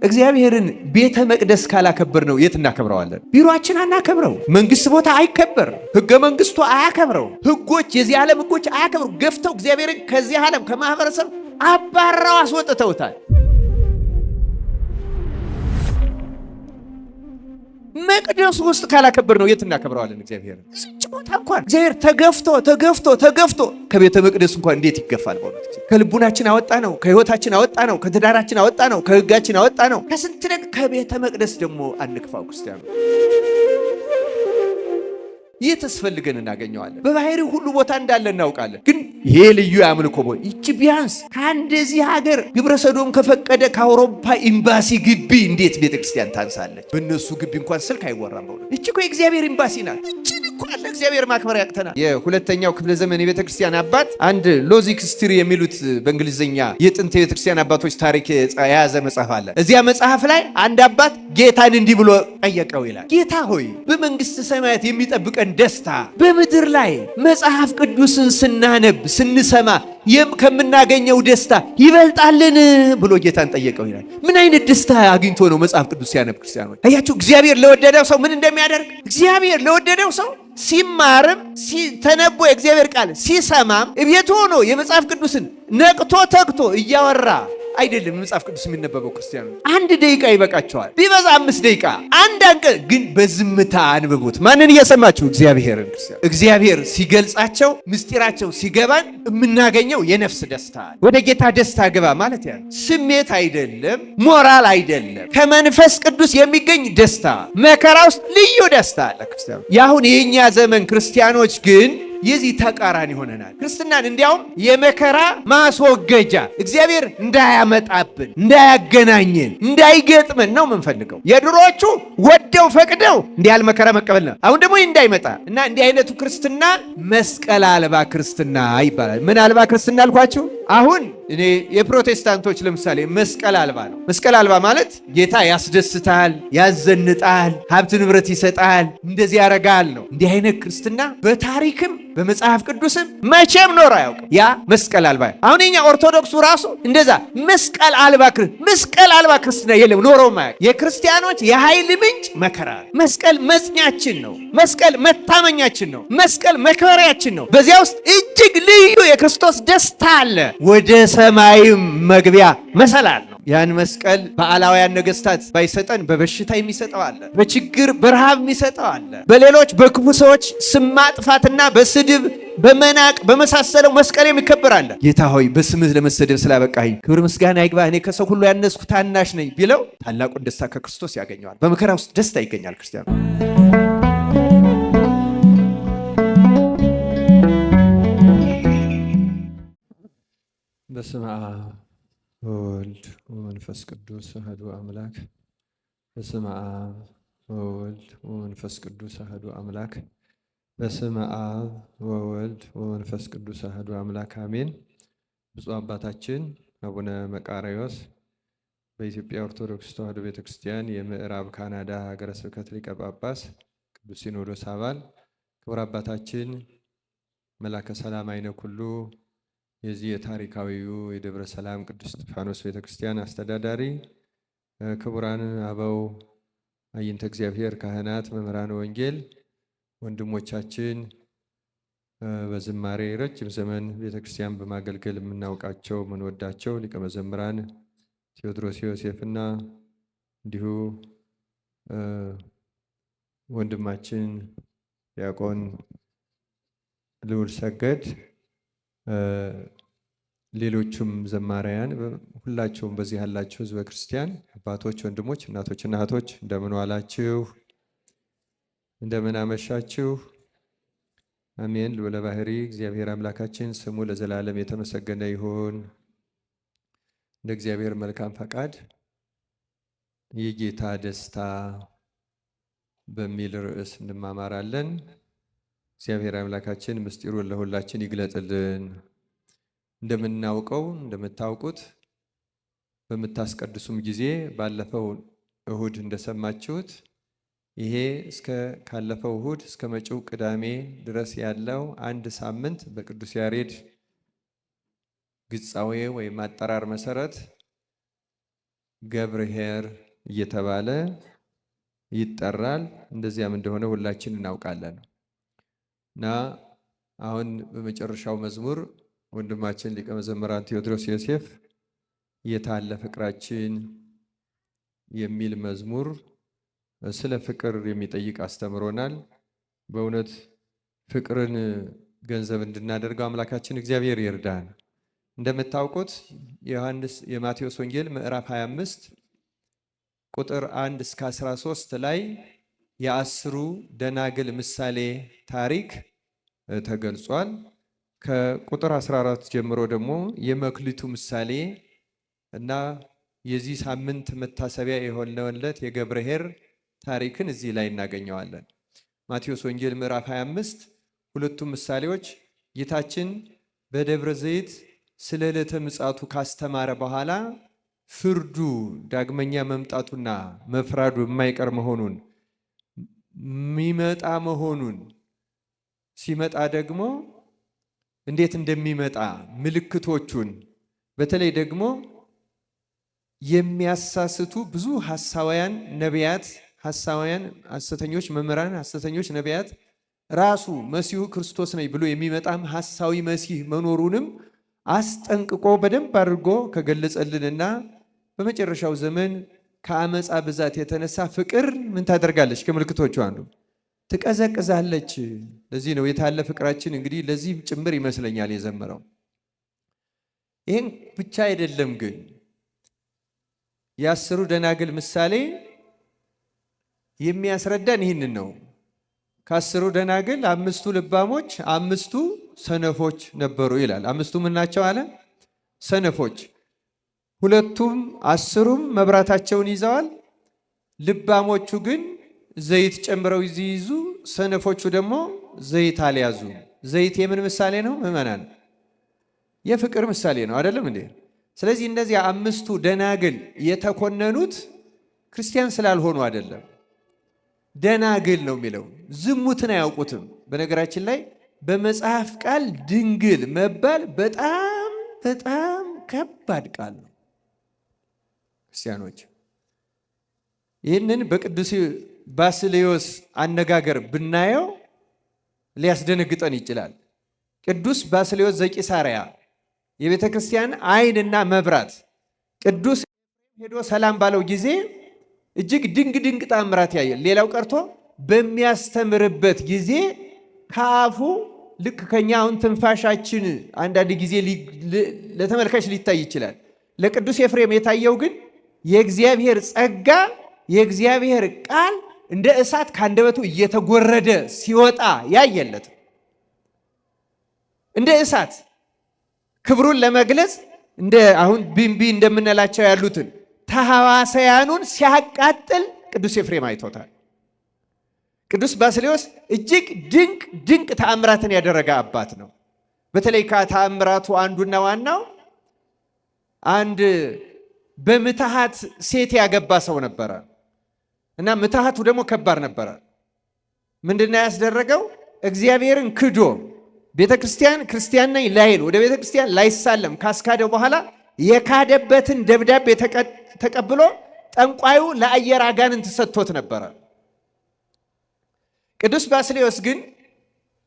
እግዚአብሔርን ቤተ መቅደስ ካላከበር ነው የት እናከብረዋለን? ቢሮአችን አናከብረው። መንግስት ቦታ አይከበር። ህገ መንግስቱ አያከብረው። ህጎች፣ የዚህ ዓለም ህጎች አያከብሩ። ገፍተው እግዚአብሔርን ከዚህ ዓለም ከማህበረሰብ አባራው አስወጥተውታል። መቅደሱ ውስጥ ካላከበር ነው የት እናከብረዋለን? እግዚአብሔር እዚች ቦታ እንኳን እግዚአብሔር ተገፍቶ ከቤተ መቅደስ እንኳን እንዴት ይገፋል? በእውነት ከልቡናችን አወጣ ነው፣ ከህይወታችን አወጣ ነው፣ ከትዳራችን አወጣ ነው፣ ከህጋችን አወጣ ነው፣ ከስንት ነገር። ከቤተ መቅደስ ደግሞ አንክፋው ክርስቲያኑ። ይህ ተስፈልገን እናገኘዋለን። በባህሪው ሁሉ ቦታ እንዳለ እናውቃለን። ግን ይሄ ልዩ ያምልኮ ቦታ ይቺ ቢያንስ ከአንደዚህ ሀገር ግብረ ሰዶም ከፈቀደ ከአውሮፓ ኤምባሲ ግቢ እንዴት ቤተክርስቲያን ታንሳለች? በእነሱ ግቢ እንኳን ስልክ አይወራም። በእውነት ይቺ እኮ የእግዚአብሔር ኤምባሲ ናት። እቺን እንኳን ለእግዚአብሔር ማክበር ያቅተናል። የሁለተኛው ክፍለ ዘመን የቤተክርስቲያን አባት አንድ ሎጂክ ሂስትሪ የሚሉት በእንግሊዝኛ የጥንት የቤተክርስቲያን አባቶች ታሪክ የያዘ መጽሐፍ አለ። እዚያ መጽሐፍ ላይ አንድ አባት ጌታን እንዲህ ብሎ ጠየቀው ይላል። ጌታ ሆይ በመንግስት ሰማያት የሚጠብቀን ደስታ በምድር ላይ መጽሐፍ ቅዱስን ስናነብ ስንሰማ ከምናገኘው ደስታ ይበልጣልን ብሎ ጌታን ጠየቀው ይላል። ምን አይነት ደስታ አግኝቶ ነው መጽሐፍ ቅዱስ ሲያነብ? ክርስቲያኖች አያችሁ፣ እግዚአብሔር ለወደደው ሰው ምን እንደሚያደርግ። እግዚአብሔር ለወደደው ሰው ሲማርም ተነቦ የእግዚአብሔር ቃል ሲሰማም እቤቱ ሆኖ የመጽሐፍ ቅዱስን ነቅቶ ተግቶ እያወራ አይደለም መጽሐፍ ቅዱስ የሚነበበው። ክርስቲያኖች 1 ደቂቃ ይበቃቸዋል፣ ቢበዛ 5 ደቂቃ። አንድ አንቀጽ ግን በዝምታ አንብቡት። ማንን እየሰማችሁ? እግዚአብሔርን። ክርስቲያኖች እግዚአብሔር ሲገልጻቸው ምስጢራቸው ሲገባን የምናገኘው የነፍስ ደስታ። ወደ ጌታ ደስታ ግባ ማለት ያ ስሜት አይደለም፣ ሞራል አይደለም፣ ከመንፈስ ቅዱስ የሚገኝ ደስታ። መከራ ውስጥ ልዩ ደስታ አለ። ክርስቲያኖች የአሁን የኛ ዘመን ክርስቲያኖች ግን የዚህ ተቃራኒ ሆነናል። ክርስትናን እንዲያውም የመከራ ማስወገጃ እግዚአብሔር እንዳያመጣብን፣ እንዳያገናኘን፣ እንዳይገጥመን ነው የምንፈልገው። የድሮዎቹ ወደው ፈቅደው እንዲህ ያለ መከራ መቀበል ነው። አሁን ደግሞ እንዳይመጣ እና እንዲህ አይነቱ ክርስትና መስቀል አልባ ክርስትና ይባላል። ምን አልባ ክርስትና አልኳችሁ? አሁን እኔ የፕሮቴስታንቶች ለምሳሌ መስቀል አልባ ነው። መስቀል አልባ ማለት ጌታ ያስደስታል፣ ያዘንጣል፣ ሀብት ንብረት ይሰጣል፣ እንደዚህ ያረጋል ነው። እንዲህ አይነት ክርስትና በታሪክም በመጽሐፍ ቅዱስም መቼም ኖሮ አያውቅም። ያ መስቀል አልባ። አሁን የኛ ኦርቶዶክሱ ራሱ እንደዛ መስቀል አልባ ክርስትና የለም፣ ኖሮም አያውቅም። የክርስቲያኖች የኃይል ምንጭ መከራ። መስቀል መጽኛችን ነው። መስቀል መታመኛችን ነው። መስቀል መክበሪያችን ነው። በዚያ ውስጥ እጅግ ልዩ የክርስቶስ ደስታ አለ። ወደ ሰማይም መግቢያ መሰላል ነው። ያን መስቀል በዓላውያን ነገስታት ባይሰጠን በበሽታ የሚሰጠው አለ፣ በችግር በረሃብ የሚሰጠው አለ፣ በሌሎች በክፉ ሰዎች ስም ማጥፋትና በስድብ በመናቅ በመሳሰለው መስቀል የሚከበር አለ። ጌታ ሆይ በስምህ ለመሰደብ ስላበቃኝ ክብር ምስጋና ይግባ፣ እኔ ከሰው ሁሉ ያነስኩ ታናሽ ነኝ ቢለው ታላቁን ደስታ ከክርስቶስ ያገኘዋል። በመከራ ውስጥ ደስታ ይገኛል። ክርስቲያኑ በስመ አብ ወወልድ ወመንፈስ ቅዱስ አሐዱ አምላክ። በስመ አብ ወወልድ ወመንፈስ ቅዱስ አሐዱ አምላክ። በስመ አብ ወወልድ ወመንፈስ ቅዱስ አሐዱ አምላክ አሜን። ብፁዕ አባታችን አቡነ መቃርዮስ በኢትዮጵያ ኦርቶዶክስ ተዋሕዶ ቤተክርስቲያን የምዕራብ ካናዳ ሀገረ ስብከት ሊቀ ጳጳስ፣ ቅዱስ ሲኖዶስ አባል፣ ክቡር አባታችን መላከ ሰላም አይነ ኩሉ የዚህ የታሪካዊው የደብረ ሰላም ቅዱስ እስጢፋኖስ ቤተክርስቲያን አስተዳዳሪ፣ ክቡራን አበው አይንተ እግዚአብሔር ካህናት፣ መምህራን ወንጌል፣ ወንድሞቻችን በዝማሬ ረጅም ዘመን ቤተክርስቲያን በማገልገል የምናውቃቸው የምንወዳቸው ሊቀ መዘምራን ቴዎድሮስ ዮሴፍና እንዲሁ ወንድማችን ዲያቆን ልዑል ሰገድ፣ ሌሎቹም ዘማሪያን፣ ሁላችሁም በዚህ ያላችሁ ህዝበ ክርስቲያን አባቶች፣ ወንድሞች፣ እናቶችና እህቶች እንደምን ዋላችሁ? እንደምን አመሻችሁ? አሜን። ልዑለ ባሕሪ እግዚአብሔር አምላካችን ስሙ ለዘላለም የተመሰገነ ይሁን። እንደ እግዚአብሔር መልካም ፈቃድ የጌታ ደስታ በሚል ርዕስ እንማማራለን። እግዚአብሔር አምላካችን ምስጢሩን ለሁላችን ይግለጥልን። እንደምናውቀው እንደምታውቁት በምታስቀድሱም ጊዜ ባለፈው እሁድ እንደሰማችሁት ይሄ ካለፈው እሁድ እስከ መጪው ቅዳሜ ድረስ ያለው አንድ ሳምንት በቅዱስ ያሬድ ግጻዌ ወይም አጠራር መሰረት ገብርኄር እየተባለ ይጠራል። እንደዚያም እንደሆነ ሁላችን እናውቃለን። እና አሁን በመጨረሻው መዝሙር ወንድማችን ሊቀ መዘምራን ቴዎድሮስ ዮሴፍ የታለ ፍቅራችን የሚል መዝሙር ስለ ፍቅር የሚጠይቅ አስተምሮናል። በእውነት ፍቅርን ገንዘብ እንድናደርገው አምላካችን እግዚአብሔር ይርዳን። እንደምታውቁት የማቴዎስ ወንጌል ምዕራፍ 25 ቁጥር 1 እስከ 13 ላይ የ10 ደናግል ምሳሌ ታሪክ ተገልጿል። ከቁጥር 14 ጀምሮ ደግሞ የመክሊቱ ምሳሌ እና የዚህ ሳምንት መታሰቢያ የሆነለት የገብርኄር ታሪክን እዚህ ላይ እናገኘዋለን። ማቴዎስ ወንጌል ምዕራፍ 25 ሁለቱም ምሳሌዎች ጌታችን በደብረ ዘይት ስለ ዕለተ ምጽአቱ ካስተማረ በኋላ ፍርዱ ዳግመኛ መምጣቱና መፍራዱ የማይቀር መሆኑን የሚመጣ መሆኑን ሲመጣ ደግሞ እንዴት እንደሚመጣ ምልክቶቹን በተለይ ደግሞ የሚያሳስቱ ብዙ ሐሳውያን ነቢያት፣ ሐሳውያን ሐሰተኞች መምህራን፣ ሐሰተኞች ነቢያት ራሱ መሲሁ ክርስቶስ ነኝ ብሎ የሚመጣም ሐሳዊ መሲህ መኖሩንም አስጠንቅቆ በደንብ አድርጎ ከገለጸልንና በመጨረሻው ዘመን ከአመፃ ብዛት የተነሳ ፍቅር ምን ታደርጋለች? ከምልክቶቹ አንዱ ትቀዘቅዛለች። ለዚህ ነው የታለ ፍቅራችን እንግዲህ ለዚህ ጭምር ይመስለኛል የዘመረው። ይህን ብቻ አይደለም ግን የ10 ደናግል ምሳሌ የሚያስረዳን ይህንን ነው። ከ10 ደናግል 5ቱ ልባሞች 5ቱ ሰነፎች ነበሩ ይላል። 5ቱ ምን ናቸው አለ? ሰነፎች። 2ቱም 10ሩም መብራታቸውን ይዘዋል። ልባሞቹ ግን ዘይት ጨምረው ይይዙ፣ ሰነፎቹ ደግሞ ዘይት አልያዙ። ዘይት የምን ምሳሌ ነው? ምዕመናን የፍቅር ምሳሌ ነው አይደለም እንዴ? ስለዚህ እነዚህ 5ቱ ደናግል የተኮነኑት ክርስቲያን ስላልሆኑ አይደለም። ደናግል ነው የሚለው ዝሙትን አያውቁትም። በነገራችን ላይ በመጽሐፍ ቃል ድንግል መባል በጣም በጣም ከባድ ቃል ነው። ክርስቲያኖች ይህንን በቅዱስ ባስልዮስ አነጋገር ብናየው ሊያስደነግጠን ይችላል። ቅዱስ ባስልዮስ ዘቂሳርያ የቤተ ክርስቲያን ዓይንና መብራት ቅዱስ ሄዶ ሰላም ባለው ጊዜ እጅግ ድንቅ ድንቅ ተአምራት ያያል። ሌላው ቀርቶ በሚያስተምርበት ጊዜ ከአፉ ልክ ከኛ አሁን ትንፋሻችን አንዳንድ ጊዜ ለተመልካች ሊታይ ይችላል። ለቅዱስ ኤፍሬም የታየው ግን የእግዚአብሔር ጸጋ የእግዚአብሔር ቃል እንደ እሳት ካንደበቱ እየተጎረደ ሲወጣ ያየለት እንደ እሳት ክብሩን ለመግለጽ እንደ አሁን ቢንቢ እንደምንላቸው ያሉትን ተሐዋስያኑን ሲያቃጥል ቅዱስ ኤፍሬም አይቶታል። ቅዱስ ባስልዮስ እጅግ ድንቅ ድንቅ ተአምራትን ያደረገ አባት ነው። በተለይ ከተአምራቱ አንዱና ዋናው አንድ በምትሃት ሴት ያገባ ሰው ነበረ እና ምትሃቱ ደግሞ ከባድ ነበረ። ምንድነው ያስደረገው? እግዚአብሔርን ክዶ ቤተክርስቲያን ክርስቲያን ነኝ ላይል ወደ ቤተክርስቲያን ላይሳለም ካስካደው በኋላ የካደበትን ደብዳቤ ተቀብሎ ጠንቋዩ ለአየር አጋንንት ሰጥቶት ነበረ። ቅዱስ ባስልዮስ ግን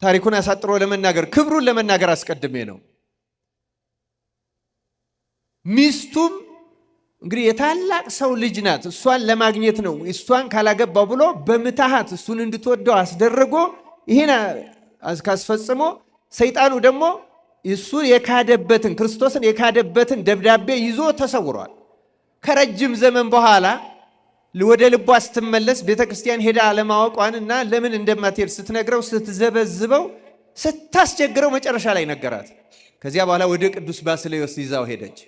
ታሪኩን አሳጥሮ ለመናገር ክብሩን ለመናገር አስቀድሜ ነው። ሚስቱም እንግዲህ የታላቅ ሰው ልጅ ናት፣ እሷን ለማግኘት ነው። እሷን ካላገባው ብሎ በምትሃት እሱን እንድትወደው አስደረጎ ይሄን ካስፈጽሞ ሰይጣኑ ደግሞ እሱ የካደበትን ክርስቶስን የካደበትን ደብዳቤ ይዞ ተሰውሯል። ከረጅም ዘመን በኋላ ወደ ልቧ ስትመለስ ቤተክርስቲያን ሄዳ አለማወቋን እና ለምን እንደማትሄድ ስትነግረው ስትዘበዝበው ስታስቸግረው መጨረሻ ላይ ነገራት። ከዚያ በኋላ ወደ ቅዱስ ባስልዮስ ይዛው ሄደች።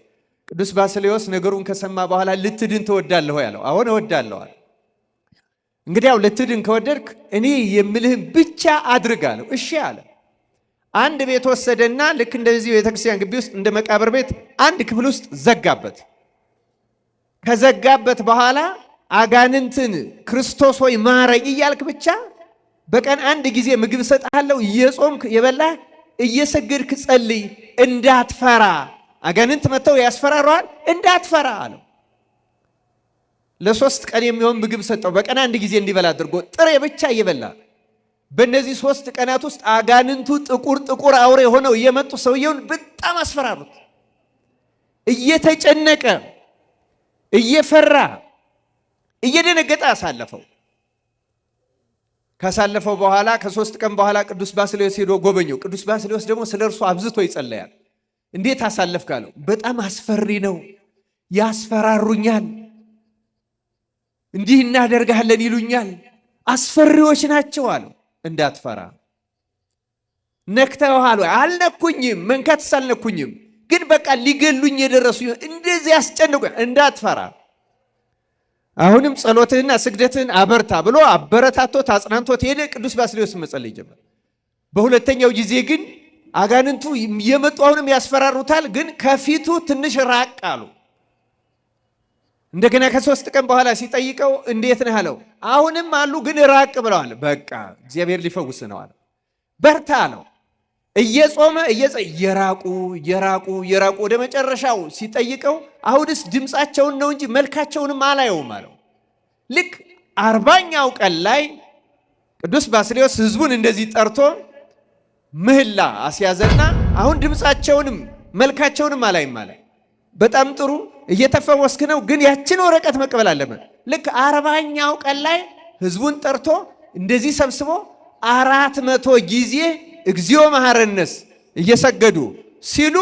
ቅዱስ ባስልዮስ ነገሩን ከሰማ በኋላ ልትድን ትወዳለህ ያለው፣ አሁን እወዳለዋል። እንግዲያው ልትድን ከወደድክ እኔ የምልህን ብቻ አድርግ አለው። እሺ አለ። አንድ ቤት ወሰደና ልክ እንደዚህ ቤተክርስቲያን ግቢ ውስጥ እንደ መቃብር ቤት አንድ ክፍል ውስጥ ዘጋበት። ከዘጋበት በኋላ አጋንንትን ክርስቶስ ሆይ ማረኝ እያልክ ብቻ በቀን አንድ ጊዜ ምግብ ሰጣለሁ፣ እየጾምክ የበላህ እየሰገድክ ጸልይ፣ እንዳትፈራ። አጋንንት መጥተው ያስፈራራዋል፣ እንዳትፈራ አለው። ለ3 ቀን የሚሆን ምግብ ሰጠው። በቀን 1 ጊዜ እንዲበላ አድርጎ ጥሬ ብቻ እየበላ በእነዚህ 3 ቀናት ውስጥ አጋንንቱ ጥቁር አውሬ ሆነው እየመጡ ሰውየውን በጣም አስፈራሩት። እየተጨነቀ እየፈራ እየደነገጠ አሳለፈው። ካሳለፈው በኋላ ከ3 ቀን በኋላ ቅዱስ ባስልዮስ ሄዶ ጎበኘው። ቅዱስ ባስልዮስ ደግሞ ስለ እርሱ አብዝቶ ይጸለያል። እንዴት አሳለፍክ አለው። በጣም አስፈሪ ነው፣ ያስፈራሩኛል፣ እንዲህ እናደርጋለን ይሉኛል፣ አስፈሪዎች ናቸው አለው። እንዳትፈራ። ነክተውሃል? አልነኩኝም፣ መንካትስ አልነኩኝም፣ ግን በቃ ሊገሉኝ የደረሱ እንደዚህ ያስጨንቁኝ። እንዳትፈራ፣ አሁንም ጸሎትህና ስግደትህን አበርታ ብሎ አበረታቶት አጽናንቶት ሄደ። ቅዱስ ባስልዮስ መጸለይ ጀመረ። በሁለተኛው ጊዜ ግን አጋንንቱ የመጡ አሁንም ያስፈራሩታል፣ ግን ከፊቱ ትንሽ ራቅ አሉ። እንደገና ከ3 ቀን በኋላ ሲጠይቀው እንዴት ነህ አለው። አሁንም አሉ ግን ራቅ ብለዋል። በቃ እግዚአብሔር ሊፈውስ ነው አለ። በርታ ነው። እየጾመ እየራቁ ወደ መጨረሻው ሲጠይቀው አሁንስ ድምፃቸውን ነው እንጂ መልካቸውንም አላየውም አለው። ልክ 40ኛው ቀን ላይ ቅዱስ ባስልዮስ ሕዝቡን እንደዚህ ጠርቶ ምህላ አስያዘና አሁን ድምፃቸውንም መልካቸውንም አላይም አለ። በጣም ጥሩ እየተፈወስክ ነው፣ ግን ያችን ወረቀት መቀበል አለበት። ልክ 40ኛው ቀን ላይ ሕዝቡን ጠርቶ እንደዚህ ሰብስቦ 400 ጊዜ እግዚኦ መሐረነስ እየሰገዱ ሲሉ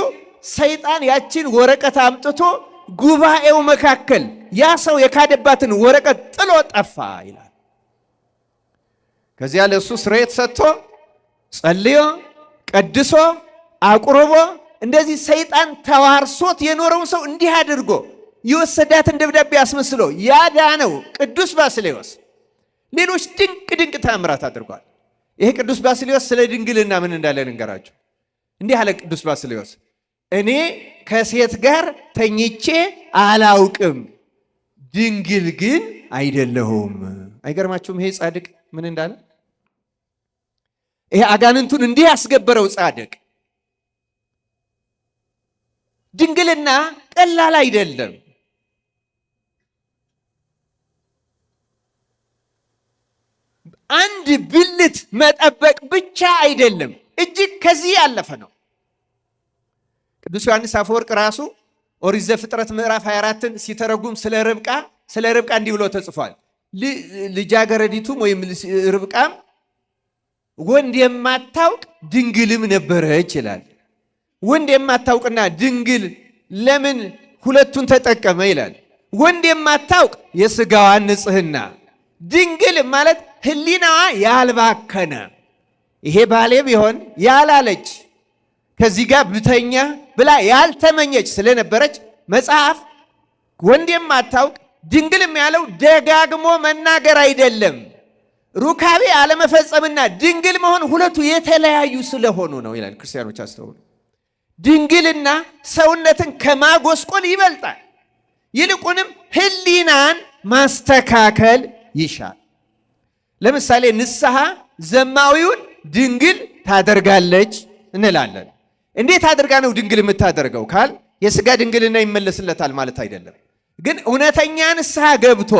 ሰይጣን ያችን ወረቀት አምጥቶ ጉባኤው መካከል ያ ሰው የካደባትን ወረቀት ጥሎ ጠፋ ይላል። ከዚያ ለሱ ስርየት ሰጥቶ ጸልዮ ቀድሶ አቁርቦ እንደዚህ ሰይጣን ተዋርሶት የኖረውን ሰው እንዲህ አድርጎ የወሰዳትን ደብዳቤ አስመስሎ ያዳነው ቅዱስ ባስልዮስ ሌሎች ድንቅ ተአምራት አድርጓል። ይሄ ቅዱስ ባስልዮስ ስለ ድንግልና ምን እንዳለ እንገራችሁ። እንዲህ አለ ቅዱስ ባስልዮስ፣ እኔ ከሴት ጋር ተኝቼ አላውቅም፣ ድንግል ግን አይደለሁም። አይገርማችሁም? ይሄ ጻድቅ ምን እንዳለ። ይሄ አጋንንቱን እንዲህ ያስገበረው ጻድቅ ድንግልና ቀላል አይደለም። አንድ ብልት መጠበቅ ብቻ አይደለም፣ እጅግ ከዚህ ያለፈ ነው። ቅዱስ ዮሐንስ አፈወርቅ ራሱ ኦሪት ዘፍጥረት ምዕራፍ 24ን ሲተረጉም ስለ ርብቃ እንዲህ ብሎ ተጽፏል። ልጃገረዲቱም ወይም ርብቃም ወንድ የማታውቅ ድንግልም ነበረች ይላል። ወንድ የማታውቅና ድንግል ለምን ሁለቱን ተጠቀመ ይላል። ወንድ የማታውቅ የሥጋዋን ንጽሕና፣ ድንግል ማለት ሕሊናዋ ያልባከነ፣ ይሄ ባሌ ቢሆን ያላለች ከዚህ ጋር ብተኛ ብላ ያልተመኘች ስለነበረች መጽሐፍ ወንድ የማታውቅ ድንግልም ያለው ደጋግሞ መናገር አይደለም። ሩካቤ አለመፈጸምና ድንግል መሆን ሁለቱ የተለያዩ ስለሆኑ ነው ይላል። ክርስቲያኖች አስተውሉ። ድንግልና ሰውነትን ከማጎስቆል ይበልጣል። ይልቁንም ሕሊናን ማስተካከል ይሻል። ለምሳሌ ንስሐ ዘማዊውን ድንግል ታደርጋለች እንላለን። እንዴት አድርጋ ነው ድንግል የምታደርገው ካል የሥጋ ድንግልና ይመለስለታል ማለት አይደለም። ግን እውነተኛ ንስሐ ገብቶ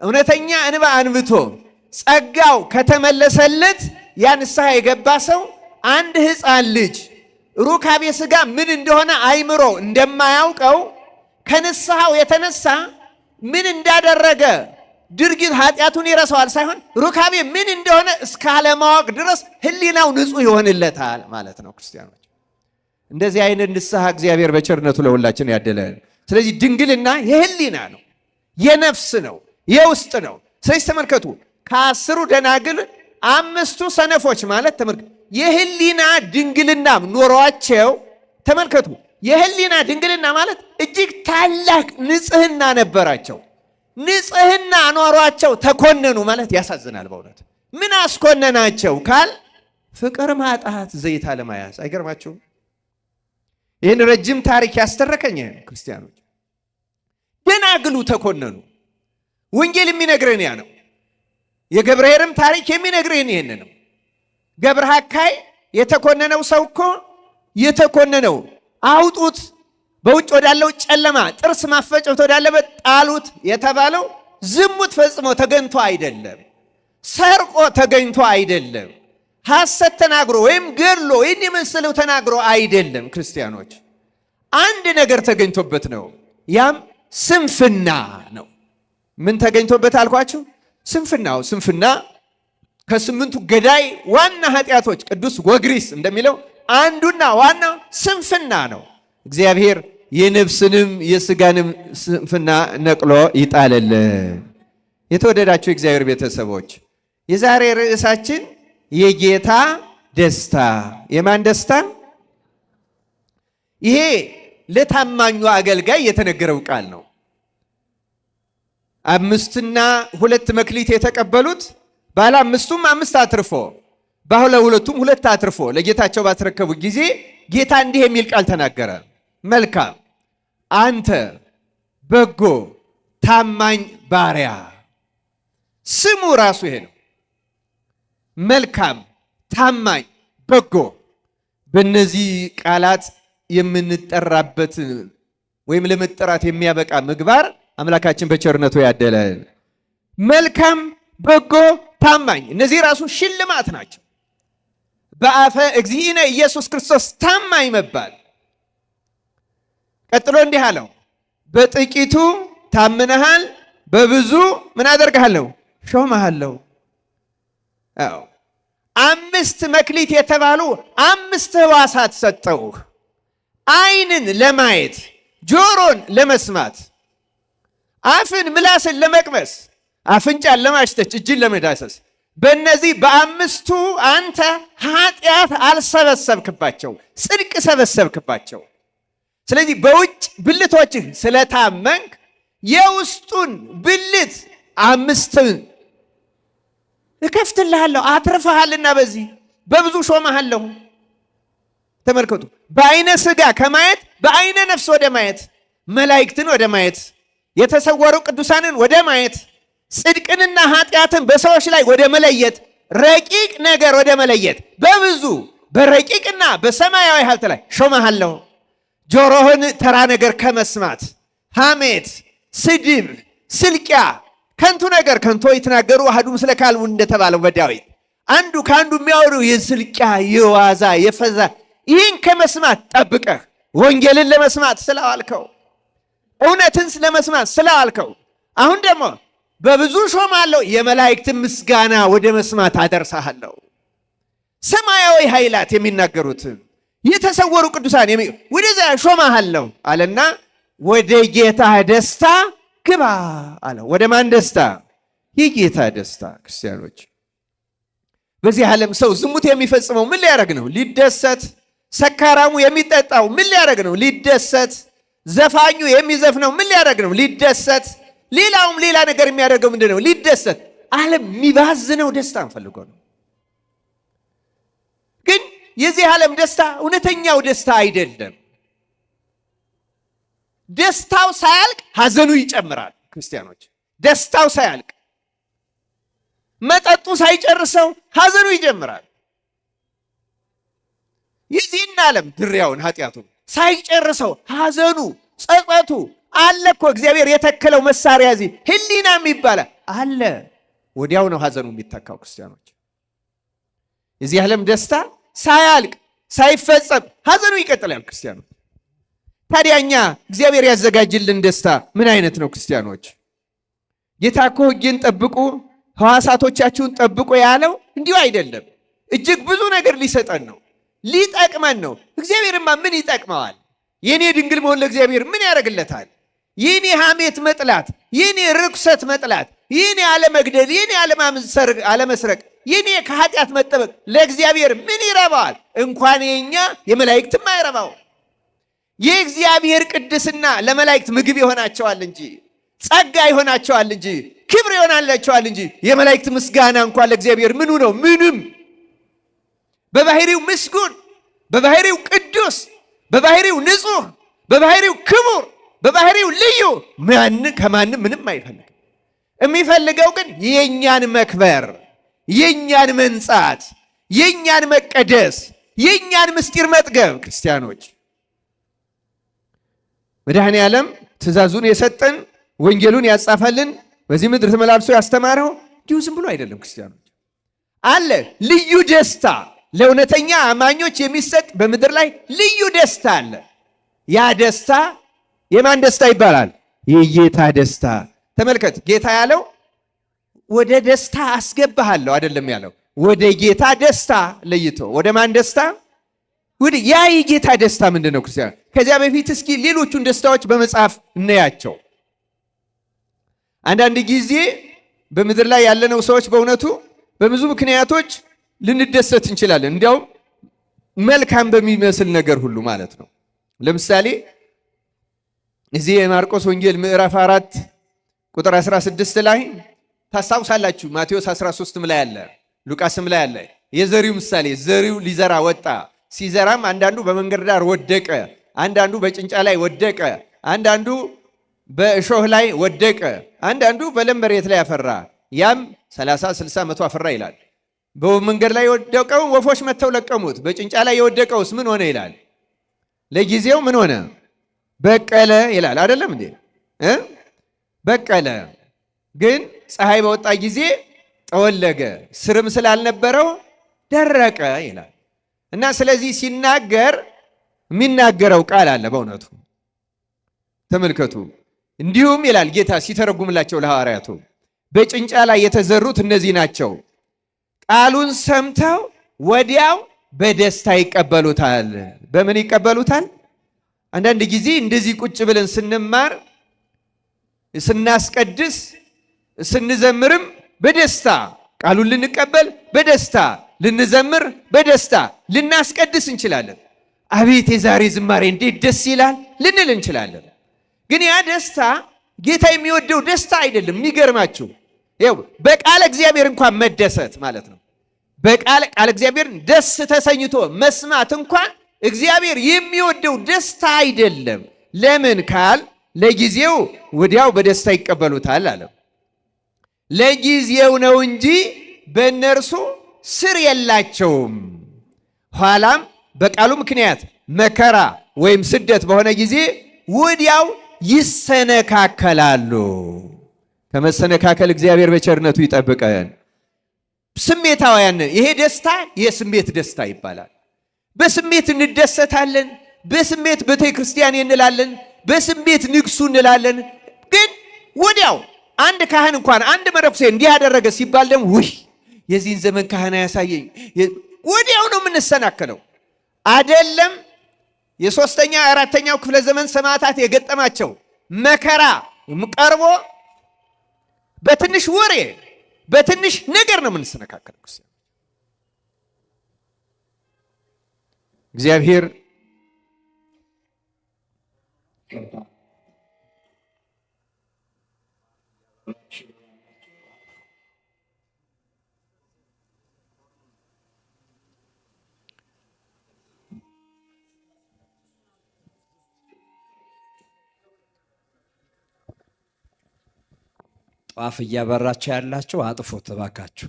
እውነተኛ እንባ አንብቶ ጸጋው ከተመለሰለት ያ ንስሐ የገባ ሰው አንድ ሕፃን ልጅ ሩካቤ ሥጋ ምን እንደሆነ አይምሮ እንደማያውቀው ከንስሐው የተነሳ ምን እንዳደረገ ድርጊት ኃጢአቱን ይረሳዋል ሳይሆን ሩካቤ ምን እንደሆነ እስካለማወቅ ድረስ ሕሊናው ንጹሕ ይሆንለታል ማለት ነው። ክርስቲያኖች እንደዚህ አይነት ንስሐ እግዚአብሔር በቸርነቱ ለሁላችን ያደለን። ስለዚህ ድንግልና የሕሊና ነው፣ የነፍስ ነው፣ የውስጥ ነው። ስለዚህ ተመልከቱ፣ ከ10ሩ ደናግል 5ቱ ሰነፎች ማለት ተመልከቱ የሕሊና ድንግልና ኖሯቸው፣ ተመልከቱ የሕሊና ድንግልና ማለት እጅግ ታላቅ ንጽሕና ነበራቸው። ንጽሕና ኖሯቸው ተኮነኑ ማለት ያሳዝናል በእውነት። ምን አስኮነናቸው ካል ፍቅር ማጣት፣ ዘይት አለመያዝ። አይገርማችሁም? ይህን ረጅም ታሪክ ያስተረከኝ ክርስቲያኖች ደናግሉ ተኮነኑ። ወንጌል የሚነግረን ያ ነው። የገብርኄርም ታሪክ የሚነግረን ይህን ነው። ገብረ ሐካይ የተኮነነው ሰው እኮ የተኮነነው አውጡት፣ በውጭ ወዳለው ጨለማ ጥርስ ማፈጨት ወዳለበት ጣሉት የተባለው ዝሙት ፈጽሞ ተገኝቶ አይደለም። ሰርቆ ተገኝቶ አይደለም። ሐሰት ተናግሮ ወይም ገድሎ ወይም የመሰለው ተናግሮ አይደለም። ክርስቲያኖች አንድ ነገር ተገኝቶበት ነው። ያም ስንፍና ነው። ምን ተገኝቶበት አልኳችሁ? ስንፍናው። ስንፍና ከስምንቱ ገዳይ ዋና ኃጢአቶች ቅዱስ ጎግሪስ እንደሚለው አንዱና ዋናው ስንፍና ነው። እግዚአብሔር የነፍስንም የሥጋንም ስንፍና ነቅሎ ይጣልልን። የተወደዳችሁ የእግዚአብሔር ቤተሰቦች የዛሬ ርዕሳችን የጌታ ደስታ። የማን ደስታ? ይሄ ለታማኙ አገልጋይ የተነገረው ቃል ነው። 5 እና 2 መክሊት የተቀበሉት ባለ 5ቱም 5 አትርፎ ባለ 2ቱም 2 አትርፎ ለጌታቸው ባስረከቡ ጊዜ ጌታ እንዲህ የሚል ቃል ተናገረ። መልካም አንተ በጎ ታማኝ ባሪያ። ስሙ ራሱ ይሄ ነው። መልካም፣ ታማኝ፣ በጎ። በእነዚህ ቃላት የምንጠራበት ወይም ለመጠራት የሚያበቃ ምግባር አምላካችን በቸርነቱ ያደለን። መልካም፣ በጎ፣ ታማኝ፣ እነዚህ ራሱ ሽልማት ናቸው። በአፈ እግዚእነ ኢየሱስ ክርስቶስ ታማኝ መባል። ቀጥሎ እንዲህ አለው፣ በጥቂቱ ታምነሃል፣ በብዙ ምን አደርግሃለሁ? ሾመሃለሁ። 5 መክሊት የተባሉ 5 ሕዋሳት ሰጠውህ። ዓይንን ለማየት፣ ጆሮን ለመስማት፣ አፍን ምላስን ለመቅመስ፣ አፍንጫን ለማሽተት፣ እጅን ለመዳሰስ። በእነዚህ በ5ቱ አንተ ኃጢአት አልሰበሰብክባቸው፣ ጽድቅ ሰበሰብክባቸው። ስለዚህ በውጭ ብልቶችህ ስለታመንክ የውስጡን ብልት 5 እከፍትልሃለሁ፣ አትርፈሃልና በዚህ በብዙ ሾመሃለሁ። ተመልከቱ፣ በአይነ ሥጋ ከማየት በአይነ ነፍስ ወደ ማየት፣ መላእክትን ወደ ማየት፣ የተሰወሩ ቅዱሳንን ወደ ማየት፣ ጽድቅንና ኃጢአትን በሰዎች ላይ ወደ መለየት፣ ረቂቅ ነገር ወደ መለየት፣ በብዙ በረቂቅና በሰማያዊ ሀብት ላይ ሾመሃለሁ። ጆሮህን ተራ ነገር ከመስማት ሐሜት፣ ስድብ፣ ስልቂያ፣ ከንቱ ነገር ከንቶ ይትናገሩ አሐዱ ምስለ ካልቡ እንደተባለው በዳዊት አንዱ ከአንዱ የሚያወሩ የስልቂያ የዋዛ የፈዛ ይህን ከመስማት ጠብቀህ ወንጌልን ለመስማት ስለዋልከው፣ እውነትን ለመስማት ስለዋልከው፣ አሁን ደግሞ በብዙ ሾማለሁ፣ የመላእክትን ምስጋና ወደ መስማት አደርሳለሁ። ሰማያዊ ኃይላት የሚናገሩትን የተሰወሩ ቅዱሳን ወደዛ ሾማለሁ አለና ወደ ጌታ ደስታ ግባ አለው። ወደ ማን ደስታ? የጌታ ደስታ። ክርስቲያኖች በዚህ ዓለም ሰው ዝሙት የሚፈጽመው ምን ሊያደርግ ነው? ሊደሰት። ሰካራሙ የሚጠጣው ምን ሊያደርግ ነው? ሊደሰት። ዘፋኙ የሚዘፍነው ምን ሊያደርግ ነው? ሊደሰት። ሌላውም ሌላ ነገር የሚያደርገው ምንድን ነው? ሊደሰት። ዓለም የሚባዝነው ደስታ ፈልጎ ነው። ግን የዚህ ዓለም ደስታ እውነተኛው ደስታ አይደለም። ደስታው ሳያልቅ ሐዘኑ ይጨምራል። ክርስቲያኖች ደስታው ሳያልቅ መጠጡ ሳይጨርሰው ሐዘኑ ይጀምራል። የዚህን ዓለም ድሪያውን ኃጢአቱን ሳይጨርሰው ሐዘኑ ጸጸቱ አለ እኮ። እግዚአብሔር የተከለው መሳሪያ እዚህ ሕሊናም ይባላል አለ። ወዲያው ነው ሐዘኑ የሚተካው። ክርስቲያኖች የዚህ ዓለም ደስታ ሳያልቅ ሳይፈጸም ሐዘኑ ይቀጥላል። ክርስቲያኖች ታዲያ እኛ እግዚአብሔር ያዘጋጅልን ደስታ ምን አይነት ነው? ክርስቲያኖች ጌታ እኮ ሕጌን ጠብቁ ሕዋሳቶቻችሁን ጠብቁ ያለው እንዲሁ አይደለም። እጅግ ብዙ ነገር ሊሰጠን ነው፣ ሊጠቅመን ነው። እግዚአብሔርማ ምን ይጠቅመዋል? የኔ ድንግል መሆን ለእግዚአብሔር ምን ያደርግለታል? የኔ ሐሜት መጥላት፣ የኔ ርኩሰት መጥላት፣ የኔ አለመግደል፣ የኔ አለመስረቅ፣ የኔ ከኃጢአት መጠበቅ ለእግዚአብሔር ምን ይረባዋል? እንኳን የኛ የመላእክትም አይረባው። የእግዚአብሔር ቅድስና ለመላእክት ምግብ ይሆናቸዋል እንጂ ጸጋ ይሆናቸዋል እንጂ ክብር ይሆናላቸዋል እንጂ የመላእክት ምስጋና እንኳን ለእግዚአብሔር ምኑ ነው? ምንም። በባህሪው ምስጉን፣ በባህሪው ቅዱስ፣ በባህሪው ንጹሕ፣ በባህሪው ክቡር፣ በባህሪው ልዩ ከማንም ምንም አይፈልግም። የሚፈልገው ግን የእኛን መክበር፣ የእኛን መንጻት፣ የእኛን መቀደስ፣ የእኛን ምስጢር መጥገብ። ክርስቲያኖች መድኃኔ ዓለም ትእዛዙን የሰጠን ወንጌሉን ያጻፈልን በዚህ ምድር ተመላልሶ ያስተማረው እንዲሁ ዝም ብሎ አይደለም። ክርስቲያኖች አለ ልዩ ደስታ ለእውነተኛ አማኞች የሚሰጥ በምድር ላይ ልዩ ደስታ አለ። ያ ደስታ የማን ደስታ ይባላል? የጌታ ደስታ። ተመልከት፣ ጌታ ያለው ወደ ደስታ አስገባሃለሁ አይደለም ያለው፣ ወደ ጌታ ደስታ ለይቶ። ወደ ማን ደስታ? ወደ ያ የጌታ ደስታ ምንድን ነው ክርስቲያን? ከዚያ በፊት እስኪ ሌሎቹን ደስታዎች በመጽሐፍ እናያቸው። አንዳንድ ጊዜ በምድር ላይ ያለነው ሰዎች በእውነቱ በብዙ ምክንያቶች ልንደሰት እንችላለን፣ እንዲያውም መልካም በሚመስል ነገር ሁሉ ማለት ነው። ለምሳሌ እዚህ የማርቆስ ወንጌል ምዕራፍ 4 ቁጥር 16 ላይ ታስታውሳላችሁ። ማቴዎስ 13ም ላይ አለ፣ ሉቃስም ላይ አለ። የዘሪው ምሳሌ ዘሪው ሊዘራ ወጣ። ሲዘራም አንዳንዱ በመንገድ ዳር ወደቀ፣ አንዳንዱ በጭንጫ ላይ ወደቀ፣ አንዳንዱ በእሾህ ላይ ወደቀ፣ አንዳንዱ በለም መሬት ላይ አፈራ። ያም 30፣ 60፣ 100 አፈራ ይላል። በመንገድ ላይ የወደቀው ወፎች መጥተው ለቀሙት። በጭንጫ ላይ የወደቀውስ ምን ሆነ ይላል? ለጊዜው ምን ሆነ? በቀለ ይላል። አይደለም እንዴ? በቀለ ግን ፀሐይ በወጣ ጊዜ ጠወለገ፣ ስርም ስላልነበረው ደረቀ ይላል። እና ስለዚህ ሲናገር የሚናገረው ቃል አለ። በእውነቱ ተመልከቱ። እንዲሁም ይላል ጌታ ሲተረጉምላቸው ለሐዋርያቱ በጭንጫ ላይ የተዘሩት እነዚህ ናቸው፣ ቃሉን ሰምተው ወዲያው በደስታ ይቀበሉታል። በምን ይቀበሉታል? አንዳንድ ጊዜ እንደዚህ ቁጭ ብለን ስንማር፣ ስናስቀድስ፣ ስንዘምርም በደስታ ቃሉን ልንቀበል በደስታ ልንዘምር በደስታ ልናስቀድስ እንችላለን። አቤት የዛሬ ዝማሬ እንዴት ደስ ይላል ልንል እንችላለን። ግን ያ ደስታ ጌታ የሚወደው ደስታ አይደለም። የሚገርማችሁ ይኸው በቃለ እግዚአብሔር እንኳን መደሰት ማለት ነው። በቃለ እግዚአብሔር ደስ ተሰኝቶ መስማት እንኳን እግዚአብሔር የሚወደው ደስታ አይደለም። ለምን ካል ለጊዜው ወዲያው በደስታ ይቀበሉታል አለ። ለጊዜው ነው እንጂ በእነርሱ ስር የላቸውም። ኋላም በቃሉ ምክንያት መከራ ወይም ስደት በሆነ ጊዜ ወዲያው ይሰነካከላሉ። ከመሰነካከል እግዚአብሔር በቸርነቱ ይጠብቀን። ስሜታውያን፣ ይሄ ደስታ የስሜት ደስታ ይባላል። በስሜት እንደሰታለን፣ በስሜት ቤተ ክርስቲያን እንላለን፣ በስሜት ንግሱ እንላለን። ግን ወዲያው አንድ ካህን እንኳን አንድ መነኩሴ እንዲህ ያደረገ ሲባል ደግሞ ውይ የዚህን ዘመን ካህን ያሳየኝ፣ ወዲያው ነው የምንሰናከለው። አይደለም የሶስተኛ አራተኛው ክፍለ ዘመን ሰማዕታት የገጠማቸው መከራ ቀርቦ በትንሽ ወሬ በትንሽ ነገር ነው የምንሰነካከለው። እግዚአብሔር ጧፍ እያበራችሁ ያላችሁ አጥፉት እባካችሁ።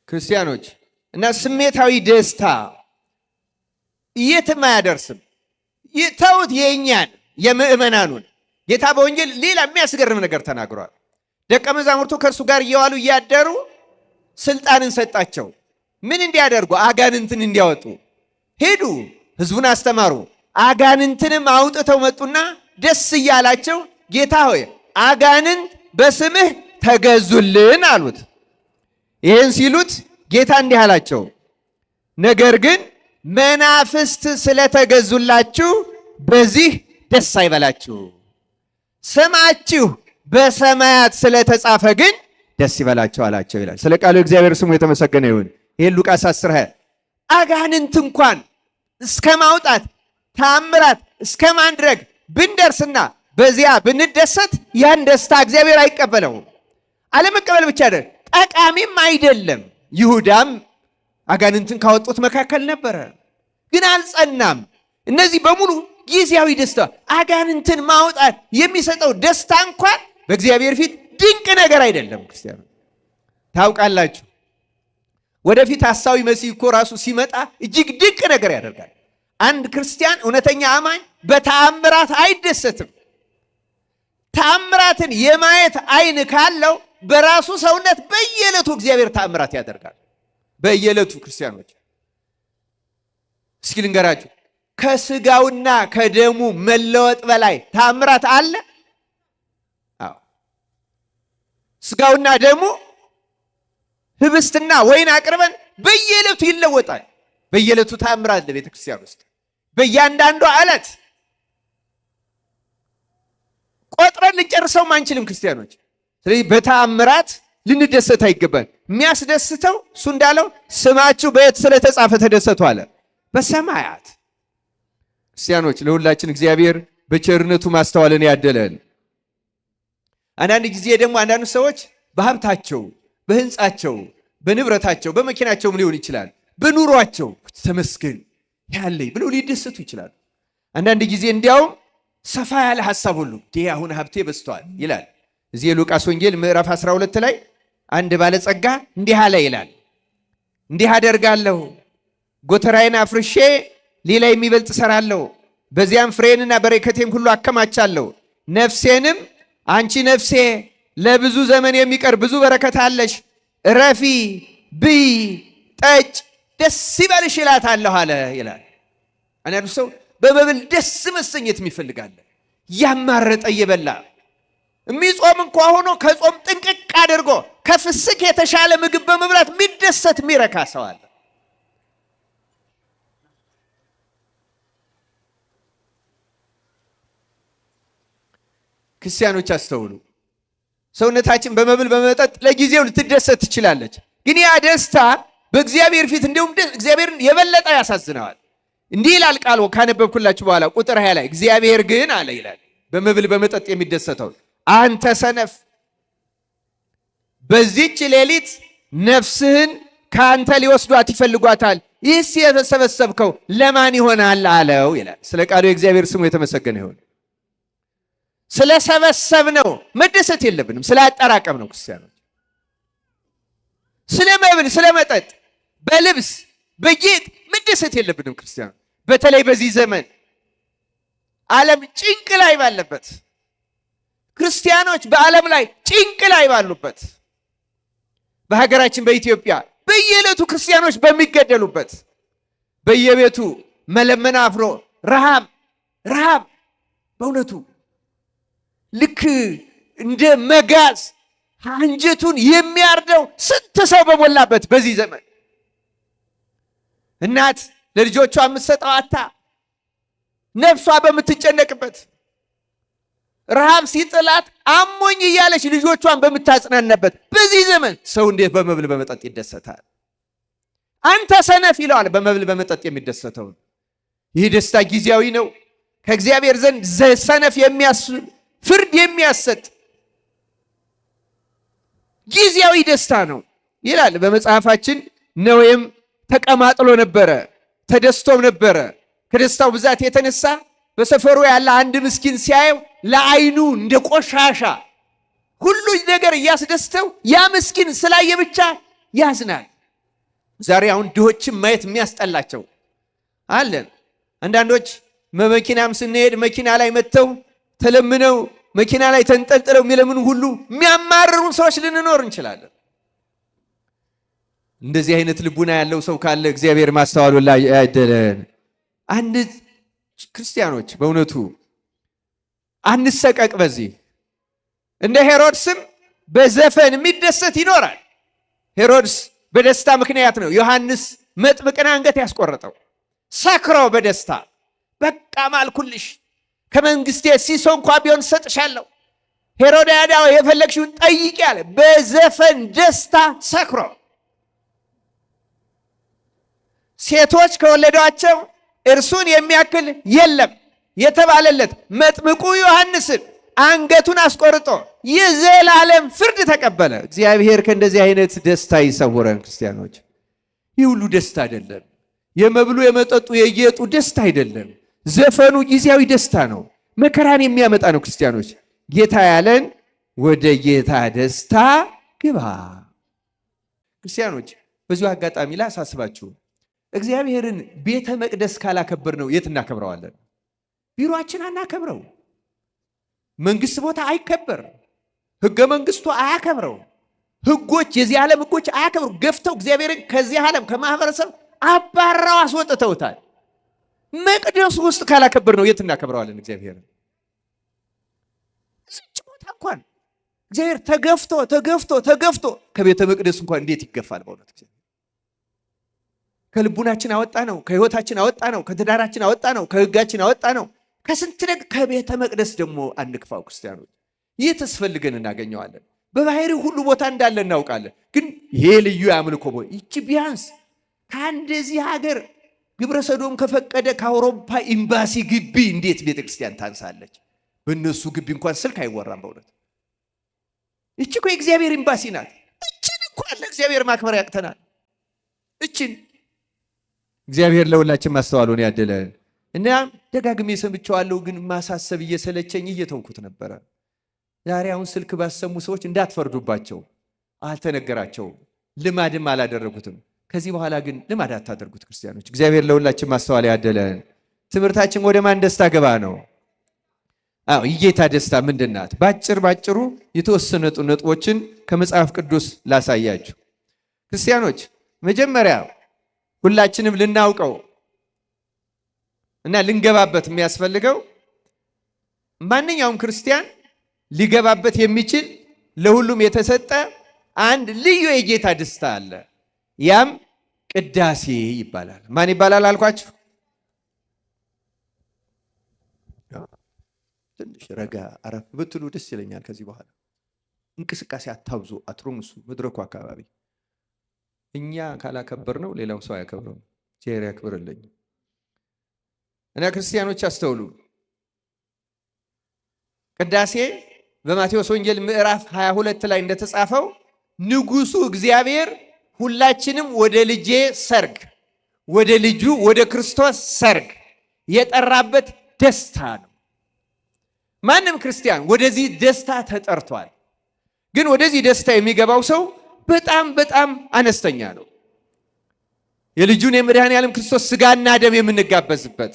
ክርስቲያኖች እና ስሜታዊ ደስታ የትም አያደርስም። ተውት የእኛን የምእመናኑን። ጌታ በወንጌል ሌላ የሚያስገርም ነገር ተናግሯል። ደቀ መዛሙርቱ ከእርሱ ጋር እየዋሉ እያደሩ ስልጣንን ሰጣቸው። ምን እንዲያደርጉ? አጋንንትን እንዲያወጡ ሄዱ። ህዝቡን አስተማሩ። አጋንንትንም አውጥተው መጡና ደስ እያላቸው ጌታ ሆይ አጋንንት በስምህ ተገዙልን አሉት። ይህን ሲሉት ጌታ እንዲህ አላቸው፣ ነገር ግን መናፍስት ስለተገዙላችሁ በዚህ ደስ አይበላችሁ፣ ስማችሁ በሰማያት ስለተጻፈ ግን ደስ ይበላችሁ አላቸው ይላል። ስለ ቃሉ እግዚአብሔር ስሙ የተመሰገነ ይሁን። ይህን ሉቃስ 10 አጋንንት እንኳን እስከ ማውጣት ታምራት እስከ ማድረግ ብንደርስና በዚያ ብንደሰት ያን ደስታ እግዚአብሔር አይቀበለውም። አለመቀበል ብቻ አይደለም ጠቃሚም አይደለም። ይሁዳም አጋንንትን ካወጡት መካከል ነበረ፣ ግን አልጸናም። እነዚህ በሙሉ ጊዜያዊ ደስታ። አጋንንትን ማውጣት የሚሰጠው ደስታ እንኳን በእግዚአብሔር ፊት ድንቅ ነገር አይደለም። ክርስቲያኖች ታውቃላችሁ፣ ወደፊት ሐሳዊ መሲህ እኮ ራሱ ሲመጣ እጅግ ድንቅ ነገር ያደርጋል። አንድ ክርስቲያን እውነተኛ አማኝ በተአምራት አይደሰትም። ተአምራትን የማየት አይን ካለው በራሱ ሰውነት በየዕለቱ እግዚአብሔር ተአምራት ያደርጋል። በየዕለቱ ክርስቲያኖች እስኪ ልንገራችሁ፣ ከስጋውና ከደሙ መለወጥ በላይ ተአምራት አለ? አዎ። ስጋውና ደሙ ህብስትና ወይን አቅርበን በየዕለቱ ይለወጣል። በየዕለቱ ተአምራት አለ ቤተ ክርስቲያን ውስጥ በእያንዳንዱ ዕለት ቆጥረን ልንጨርሰው አንችልም ክርስቲያኖች። ስለዚህ በተአምራት ልንደሰት አይገባል። የሚያስደስተው እሱ እንዳለው ስማችሁ በየት ስለተጻፈ ተደሰቱ አለ? በሰማያት። ክርስቲያኖች ለሁላችን እግዚአብሔር በቸርነቱ ማስተዋልን ያደለን። አንዳንድ ጊዜ ደግሞ አንዳንድ ሰዎች በሀብታቸው፣ በህንፃቸው፣ በንብረታቸው፣ በመኪናቸውም ሊሆን ይችላል፣ በኑሯቸው ተመስገን ያለኝ ብለው ሊደሰቱ ይችላሉ። አንዳንድ ጊዜ እንዲያውም ሰፋ ያለ ሐሳብ ሁሉ አሁን ሀብቴ በዝቷል ይላል። እዚህ የሉቃስ ወንጌል ምዕራፍ 12 ላይ አንድ ባለጸጋ እንዲህ አለ ይላል፣ እንዲህ አደርጋለሁ፣ ጎተራዬን አፍርሼ ሌላ የሚበልጥ እሰራለሁ፣ በዚያም ፍሬንና በረከቴን ሁሉ አከማቻለሁ። ነፍሴንም አንቺ ነፍሴ ለብዙ ዘመን የሚቀር ብዙ በረከት አለሽ፣ እረፊ፣ ብይ፣ ጠጭ፣ ደስ ይበልሽ እላታለሁ አለ ይላል። አንዳንዱ ሰው በመብል ደስ መሰኘት ይፈልጋል። ያማረጠ እየበላ የሚጾም እንኳ ሆኖ ከጾም ጥንቅቅ አድርጎ ከፍስክ የተሻለ ምግብ በመብላት የሚደሰት የሚረካ ሰው አለ። ክርስቲያኖች አስተውሉ። ሰውነታችን በመብል በመጠጥ ለጊዜው ልትደሰት ትችላለች፣ ግን ያ ደስታ በእግዚአብሔር ፊት እንዲሁም እግዚአብሔርን የበለጠ ያሳዝነዋል። እንዲህ ይላል ቃሉ ካነበብኩላችሁ በኋላ ቁጥር 20 ላይ እግዚአብሔር ግን አለ ይላል በመብል በመጠጥ የሚደሰተው አንተ ሰነፍ፣ በዚህች ሌሊት ነፍስህን ከአንተ ሊወስዷት ይፈልጓታል፣ ይህስ የተሰበሰብከው ለማን ይሆናል አለው ይላል። ስለ ቃሉ የእግዚአብሔር ስሙ የተመሰገነ ይሁን። ስለ ሰበሰብነው መደሰት የለብንም፣ ስለ አጠራቀም ነው ክርስቲያኖች። ስለ መብል፣ ስለ መጠጥ፣ በልብስ በጌጥ መደሰት የለብንም ክርስቲያኖች። በተለይ በዚህ ዘመን ዓለም ጭንቅ ላይ ባለበት፣ ክርስቲያኖች በዓለም ላይ ጭንቅ ላይ ባሉበት፣ በሀገራችን በኢትዮጵያ በየዕለቱ ክርስቲያኖች በሚገደሉበት፣ በየቤቱ መለመን አፍሮ ረሃብ በእውነቱ ልክ እንደ መጋዝ አንጀቱን የሚያርደው ስንት ሰው በሞላበት በዚህ ዘመን እናት ለልጆቿ የምትሰጠው አታ ነፍሷ በምትጨነቅበት፣ ረሃብ ሲጥላት አሞኝ እያለች ልጆቿን በምታጽናናበት በዚህ ዘመን ሰው እንዴት በመብል በመጠጥ ይደሰታል? አንተ ሰነፍ ይለዋል በመብል በመጠጥ የሚደሰተው። ይህ ደስታ ጊዜያዊ ነው፣ ከእግዚአብሔር ዘንድ ሰነፍ ፍርድ የሚያሰጥ ጊዜያዊ ደስታ ነው ይላል በመጽሐፋችን። ነዌም ተቀማጥሎ ነበረ፣ ተደስቶም ነበረ። ከደስታው ብዛት የተነሳ በሰፈሩ ያለ አንድ ምስኪን ሲያየው ለዓይኑ እንደ ቆሻሻ ሁሉ ነገር እያስደስተው ያ ምስኪን ስላየ ብቻ ያዝናል። ዛሬ አሁን ድሆችን ማየት የሚያስጠላቸው አለን። አንዳንዶች በመኪናም ስንሄድ መኪና ላይ መጥተው ተለምነው መኪና ላይ ተንጠልጥለው የሚለምኑ ሁሉ የሚያማርሩ ሰዎች ልንኖር እንችላለን። እንደዚህ አይነት ልቡና ያለው ሰው ካለ እግዚአብሔር ማስተዋሉ ላይ ያደለን። አንድ ክርስቲያኖች በእውነቱ አንሰቀቅ። በዚህ እንደ ሄሮድስም በዘፈን የሚደሰት ይኖራል። ሄሮድስ በደስታ ምክንያት ነው ዮሐንስ መጥምቅን አንገት ያስቆረጠው። ሰክሮ በደስታ በቃ ማልኩልሽ፣ ከመንግስቴ ሲሶ እንኳ ቢሆን ሰጥሻለሁ፣ ሄሮድያዳ የፈለግሽውን ጠይቂ አለ። በዘፈን ደስታ ሰክሮ ሴቶች ከወለዷቸው እርሱን የሚያክል የለም የተባለለት መጥምቁ ዮሐንስን አንገቱን አስቆርጦ የዘላለም ፍርድ ተቀበለ። እግዚአብሔር ከእንደዚህ አይነት ደስታ ይሰውረን። ክርስቲያኖች ይህ ሁሉ ደስታ አይደለም። የመብሉ የመጠጡ የጌጡ ደስታ አይደለም። ዘፈኑ ጊዜያዊ ደስታ ነው፣ መከራን የሚያመጣ ነው። ክርስቲያኖች ጌታ ያለን ወደ ጌታ ደስታ ግባ። ክርስቲያኖች በዚሁ አጋጣሚ ላሳስባችሁ፣ እግዚአብሔርን ቤተ መቅደስ ካላከበር ነው የት እናከብረዋለን? ቢሮአችን አናከብረው፣ መንግስት ቦታ አይከበር፣ ህገ መንግስቱ አያከብረው፣ ህጎች የዚህ ዓለም ህጎች አያከብሩ። ገፍተው እግዚአብሔርን ከዚህ ዓለም ከማህበረሰብ አባራው አስወጥተውታል። መቅደሱ ውስጥ ካላከበር ነው የት እናከብረዋለን? እግዚአብሔርን እዚች ቦታ እንኳን እግዚአብሔር ተገፍቶ ከቤተ መቅደስ እንኳን እንዴት ይገፋል? በእውነት ከልቡናችን አወጣ ነው፣ ከህይወታችን አወጣ ነው፣ ከትዳራችን አወጣ ነው፣ ከህጋችን አወጣ ነው። ከስንት ነገር ከቤተ መቅደስ ደግሞ አንክፋው። ክርስቲያኖች ይህ ተስፈልገን እናገኘዋለን። በባህሪ ሁሉ ቦታ እንዳለ እናውቃለን። ግን ይሄ ልዩ የአምልኮ ቦታ ይቺ ቢያንስ ከአንደዚህ ሀገር ግብረ ሰዶም ከፈቀደ ከአውሮፓ ኤምባሲ ግቢ እንዴት ቤተክርስቲያን ታንሳለች? በእነሱ ግቢ እንኳን ስልክ አይወራም። በእውነት እቺ እኮ የእግዚአብሔር ኤምባሲ ናት። እችን እንኳን ለእግዚአብሔር ማክበር ያቅተናል። እችን እግዚአብሔር ለሁላችን ማስተዋሉን ያድለን። እና ደጋግሜ ሰምቼዋለሁ፣ ግን ማሳሰብ እየሰለቸኝ እየተውኩት ነበረ። ዛሬ አሁን ስልክ ባሰሙ ሰዎች እንዳትፈርዱባቸው፣ አልተነገራቸውም፣ ልማድም አላደረጉትም። ከዚህ በኋላ ግን ልማድ አታደርጉት ክርስቲያኖች። እግዚአብሔር ለሁላችን ማስተዋል ያድለን። ትምህርታችን ወደ ማን ደስታ ገባ ነው? የጌታ ደስታ ምንድን ናት? ባጭሩ የተወሰኑ ነጥቦችን ከመጽሐፍ ቅዱስ ላሳያችሁ። ክርስቲያኖች መጀመሪያ ሁላችንም ልናውቀው እና ልንገባበት የሚያስፈልገው ማንኛውም ክርስቲያን ሊገባበት የሚችል ለሁሉም የተሰጠ አንድ ልዩ የጌታ ደስታ አለ። ያም ቅዳሴ ይባላል። ማን ይባላል አልኳችሁ? ትንሽ ረጋ አረፍ ብትሉ ደስ ይለኛል። ከዚህ በኋላ እንቅስቃሴ አታብዙ፣ አትሩምሱ። መድረኩ አካባቢ እኛ ካላከበር ነው ሌላው ሰው ያከብረው። ጄሪ ያክብርልኝ እና ክርስቲያኖች አስተውሉ። ቅዳሴ በማቴዎስ ወንጌል ምዕራፍ 22 ላይ እንደተጻፈው ንጉሱ እግዚአብሔር ሁላችንም ወደ ልጄ ሰርግ፣ ወደ ልጁ ወደ ክርስቶስ ሰርግ የጠራበት ደስታ ነው። ማንም ክርስቲያን ወደዚህ ደስታ ተጠርቷል። ግን ወደዚህ ደስታ የሚገባው ሰው በጣም አነስተኛ ነው። የልጁን የመድኃኔዓለም ክርስቶስ ስጋና ደም የምንጋበዝበት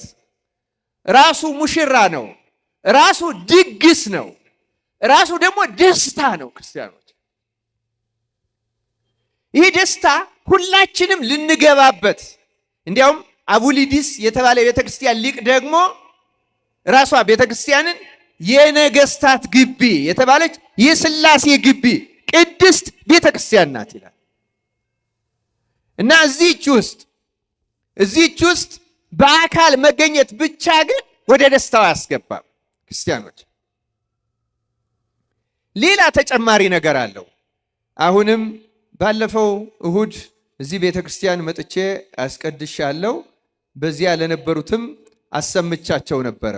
ራሱ ሙሽራ ነው፣ ራሱ ድግስ ነው፣ ራሱ ደግሞ ደስታ ነው። ክርስቲያኖች ይህ ደስታ ሁላችንም ልንገባበት። እንዲያውም አቡሊዲስ የተባለ ቤተክርስቲያን ሊቅ ደግሞ ራሷ ቤተክርስቲያንን የነገስታት ግቢ የተባለች የሥላሴ ግቢ ቅድስት ቤተክርስቲያን ናት ይላል። እና እዚህች ውስጥ በአካል መገኘት ብቻ ግን ወደ ደስታው አያስገባም። ክርስቲያኖች ሌላ ተጨማሪ ነገር አለው። አሁንም ባለፈው እሁድ እዚህ ቤተክርስቲያን መጥቼ አስቀድሻለሁ። በዚያ ለነበሩትም አሰምቻቸው ነበረ።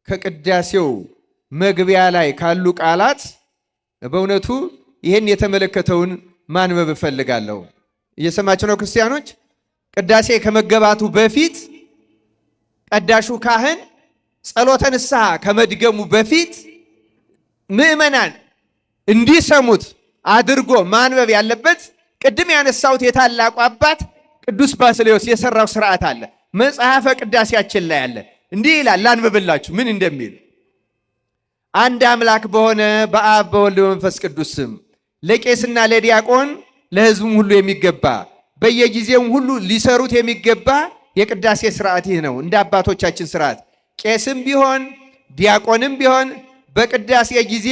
ከቅዳሴው መግቢያ ላይ ካሉ ቃላት በእውነቱ ይህን የተመለከተውን ማንበብ እፈልጋለሁ። እየሰማችሁ ነው ክርስቲያኖች? ቅዳሴ ከመገባቱ በፊት ቀዳሹ ካህን ጸሎተ ንስሐ ከመድገሙ በፊት ምዕመናን እንዲሰሙት አድርጎ ማንበብ ያለበት ቅድም ያነሳሁት የታላቁ አባት ቅዱስ ባስልዮስ የሰራው ስርዓት አለ። መጽሐፈ ቅዳሴያችን ላይ አለ። እንዲህ ይላል፣ ላንብብላችሁ ምን እንደሚል። አንድ አምላክ በሆነ በአብ በወልድ በመንፈስ ቅዱስ ስም ለቄስና ለዲያቆን ለሕዝቡም ሁሉ የሚገባ በየጊዜውም ሁሉ ሊሰሩት የሚገባ የቅዳሴ ስርዓት ይህ ነው። እንደ አባቶቻችን ስርዓት ቄስም ቢሆን ዲያቆንም ቢሆን በቅዳሴ ጊዜ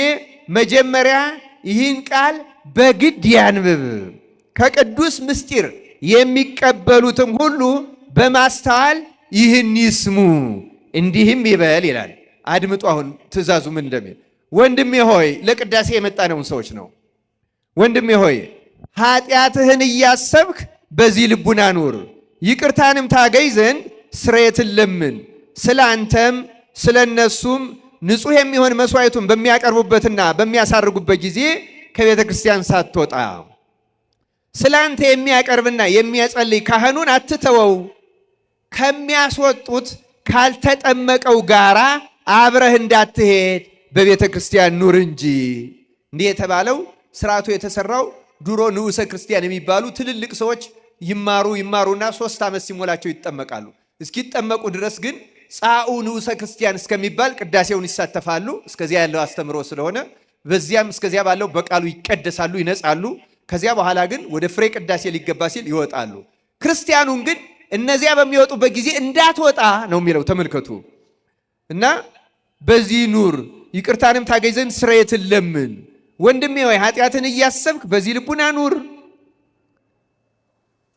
መጀመሪያ ይህን ቃል በግድ ያንብብ። ከቅዱስ ምስጢር የሚቀበሉትም ሁሉ በማስተዋል ይህን ይስሙ፣ እንዲህም ይበል ይላል። አድምጡ። አሁን ትእዛዙ ምን እንደሚል። ወንድሜ ሆይ፣ ለቅዳሴ የመጣነውን ሰዎች ነው። ወንድሜ ሆይ ኃጢአትህን እያሰብክ በዚህ ልቡና ኑር፣ ይቅርታንም ታገኝ ዘንድ ስርየትን ለምን። ስለ አንተም ስለ እነሱም ንጹሕ የሚሆን መስዋዕቱን በሚያቀርቡበትና በሚያሳርጉበት ጊዜ ከቤተ ክርስቲያን ሳትወጣ ስለ አንተ የሚያቀርብና የሚያጸልይ ካህኑን አትተወው፣ ከሚያስወጡት ካልተጠመቀው ጋራ አብረህ እንዳትሄድ በቤተ ክርስቲያን ኑር እንጂ። እንዲህ የተባለው ስርዓቱ የተሰራው ድሮ ንዑሰ ክርስቲያን የሚባሉ ትልልቅ ሰዎች ይማሩና 3 ዓመት ሲሞላቸው ይጠመቃሉ። እስኪጠመቁ ድረስ ግን ጻኡ ንዑሰ ክርስቲያን እስከሚባል ቅዳሴውን ይሳተፋሉ። እስከዚያ ያለው አስተምሮ ስለሆነ በዚያም እስከዚያ ባለው በቃሉ ይቀደሳሉ፣ ይነጻሉ። ከዚያ በኋላ ግን ወደ ፍሬ ቅዳሴ ሊገባ ሲል ይወጣሉ። ክርስቲያኑን ግን እነዚያ በሚወጡበት ጊዜ እንዳትወጣ ነው የሚለው። ተመልከቱ። እና በዚህ ኑር፣ ይቅርታንም ታገኝ ዘንድ ስርየትን ለምን። ወንድሜ ሆይ ኃጢአትን እያሰብክ በዚህ ልቡና ኑር።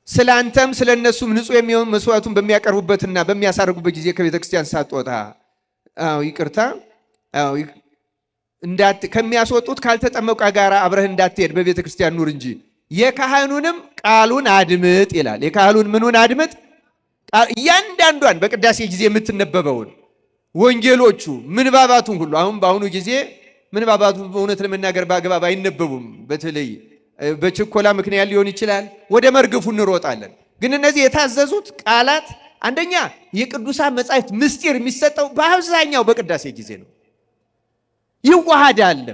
ስለ አንተም ስለ እነሱም ንጹሕ የሚሆን መስዋዕቱን በሚያቀርቡበትና በሚያሳርጉበት ጊዜ ከቤተ ክርስቲያን ሳትወጣ ይቅርታ ከሚያስወጡት ካልተጠመቀ ጋር አብረህ እንዳትሄድ በቤተ ክርስቲያን ኑር እንጂ የካህኑንም ቃሉን አድምጥ ይላል። የካህኑን ምኑን አድምጥ? እያንዳንዷን በቅዳሴ ጊዜ የምትነበበውን ወንጌሎቹ ምንባባቱን ሁሉ። አሁን በአሁኑ ጊዜ ምንባባቱ በእውነት ለመናገር በአግባብ አይነበቡም። በተለይ በችኮላ ምክንያት ሊሆን ይችላል። ወደ መርገፉ እንሮጣለን። ግን እነዚህ የታዘዙት ቃላት አንደኛ የቅዱሳን መጻሕፍት ምስጢር የሚሰጠው በአብዛኛው በቅዳሴ ጊዜ ነው። ይዋሃዳል።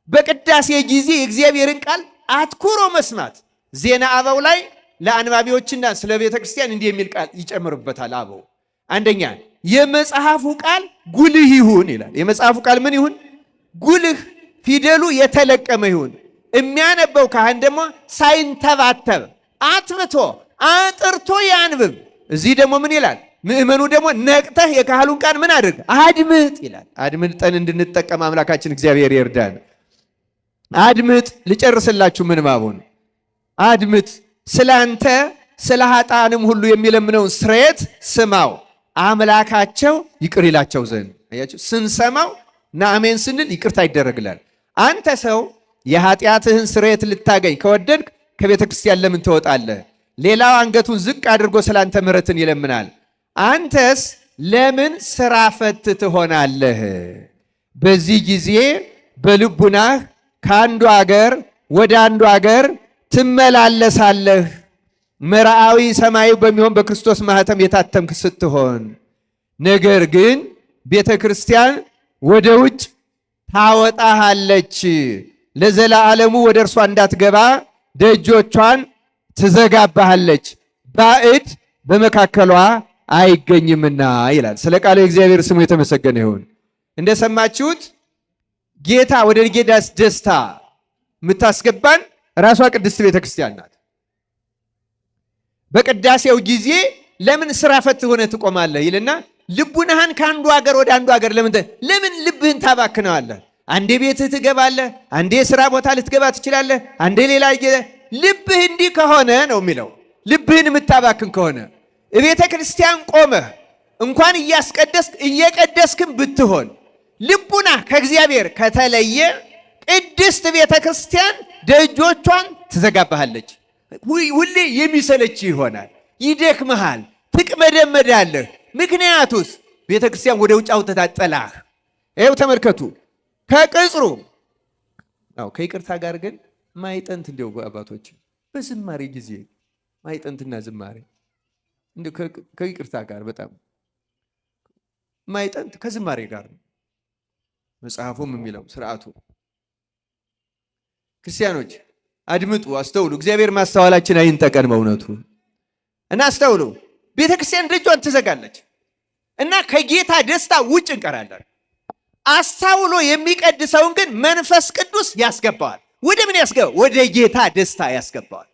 በቅዳሴ ጊዜ የእግዚአብሔርን ቃል አትኩሮ መስማት። ዜና አበው ላይ ለአንባቢዎችና ስለ ቤተ ክርስቲያን እንዲህ የሚል ቃል ይጨምርበታል አበው። አንደኛ የመጽሐፉ ቃል ጉልህ ይሁን ይላል። የመጽሐፉ ቃል ምን ይሁን? ጉልህ፣ ፊደሉ የተለቀመ ይሁን። የሚያነበው ካህን ደግሞ ሳይንተባተብ አትብቶ አጥርቶ ያንብብ። እዚህ ደግሞ ምን ይላል? ምእመኑ ደግሞ ነቅተህ የካህሉን ቃል ምን አድርግ? አድምጥ ይላል። አድምጠን እንድንጠቀም አምላካችን እግዚአብሔር ይርዳን። አድምጥ። ልጨርስላችሁ ምንባቡን። አድምጥ። ስለ አንተ ስለ ኃጥአንም ሁሉ የሚለምነውን ስርየት ስማው፣ አምላካቸው ይቅር ይላቸው ዘንድ። አያችሁ፣ ስንሰማው እና አሜን ስንል ይቅርታ ይደረግላል። አንተ ሰው የኃጢአትህን ስርየት ልታገኝ ከወደድክ ከቤተ ክርስቲያን ለምን ትወጣለህ? ሌላው አንገቱን ዝቅ አድርጎ ስለ አንተ ምሕረትን ይለምናል። አንተስ ለምን ሥራ ፈት ትሆናለህ? በዚህ ጊዜ በልቡናህ ከአንዱ አገር ወደ አንዱ አገር ትመላለሳለህ። መርዓዊ ሰማያዊ በሚሆን በክርስቶስ ማኅተም የታተምክ ስትሆን፣ ነገር ግን ቤተ ክርስቲያን ወደ ውጭ ታወጣሃለች። ለዘላለሙ ወደ እርሷ እንዳትገባ ደጆቿን ትዘጋባሃለች፣ ባዕድ በመካከሏ አይገኝምና ይላል። ስለ ቃሉ የእግዚአብሔር ስሙ የተመሰገነ ይሁን። እንደሰማችሁት ጌታ ወደ ጌዳስ ደስታ የምታስገባን ራሷ ቅድስት ቤተ ክርስቲያን ናት። በቅዳሴው ጊዜ ለምን ሥራ ፈት ሆነ ትቆማለህ ይልና ልቡናህን ከአንዱ ሀገር ወደ አንዱ ሀገር ለምን ልብህን ታባክነዋለህ? አንዴ ቤትህ ትገባለህ፣ አንዴ ስራ ቦታ ልትገባ ትችላለህ፣ አንዴ ሌላ። ልብህ እንዲህ ከሆነ ነው የሚለው። ልብህን የምታባክን ከሆነ ቤተ ክርስቲያን ቆመህ እንኳን እያስቀደስክ እየቀደስክም ብትሆን ልቡና ከእግዚአብሔር ከተለየ ቅድስት ቤተ ክርስቲያን ደጆቿን ትዘጋባሃለች። ሁሌ የሚሰለች ይሆናል፣ ይደክመሃል፣ ትቅመደመዳለህ። ምክንያቱስ ቤተ ክርስቲያን ወደ ውጭ አውጥታ ጥላህ። ይኸው ተመልከቱ። ከቅጽሩ ከይቅርታ ጋር ግን ማይጠንት እንዲያው አባቶች በዝማሬ ጊዜ ማይጠንትና ዝማሬ እንዲያው ከይቅርታ ጋር በጣም ማይጠንት ከዝማሬ ጋር ነው መጽሐፉም የሚለው ስርዓቱ። ክርስቲያኖች አድምጡ፣ አስተውሉ። እግዚአብሔር ማስተዋላችን አይንጠቀን በእውነቱ እና አስተውሉ። ቤተ ክርስቲያን ደጇን ትዘጋለች እና ከጌታ ደስታ ውጭ እንቀራለን። አስተውሎ የሚቀድሰውን ግን መንፈስ ቅዱስ ያስገባዋል። ወደ ምን ያስገባዋል? ወደ ጌታ ደስታ ያስገባዋል።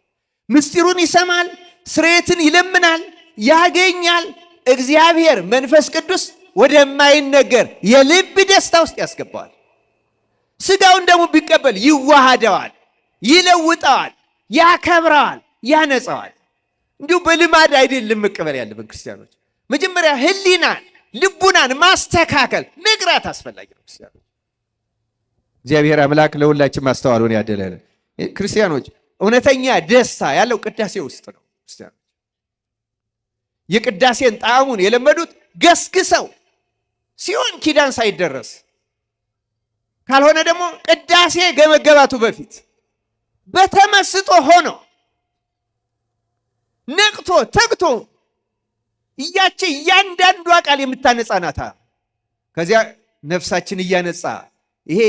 ምስጢሩን ይሰማል፣ ስርየትን ይለምናል፣ ያገኛል። እግዚአብሔር መንፈስ ቅዱስ ወደማይነገር የልብ ደስታ ውስጥ ያስገባዋል። ስጋውን ደግሞ ቢቀበል ይዋሃደዋል፣ ይለውጠዋል፣ ያከብረዋል፣ ያነጸዋል። እንዲሁ በልማድ አይደለም መቀበል ያለብን ክርስቲያኖች። መጀመሪያ ሕሊናን ልቡናን ማስተካከል መግራት አስፈላጊ ነው። ክርስቲያኖች እግዚአብሔር አምላክ ለሁላችን ማስተዋሉን ያደለን። ክርስቲያኖች እውነተኛ ደስታ ያለው ቅዳሴ ውስጥ ነው። ክርስቲያኖች የቅዳሴን ጣዕሙን የለመዱት ገስግሰው ሲሆን ኪዳን ሳይደረስ ካልሆነ ደግሞ ቅዳሴ ከመገባቱ በፊት በተመስጦ ሆኖ ነቅቶ ተግቶ እያቼ እያንዳንዷ ቃል የምታነጻ ናታ። ከዚያ ነፍሳችን እያነጻ ይሄ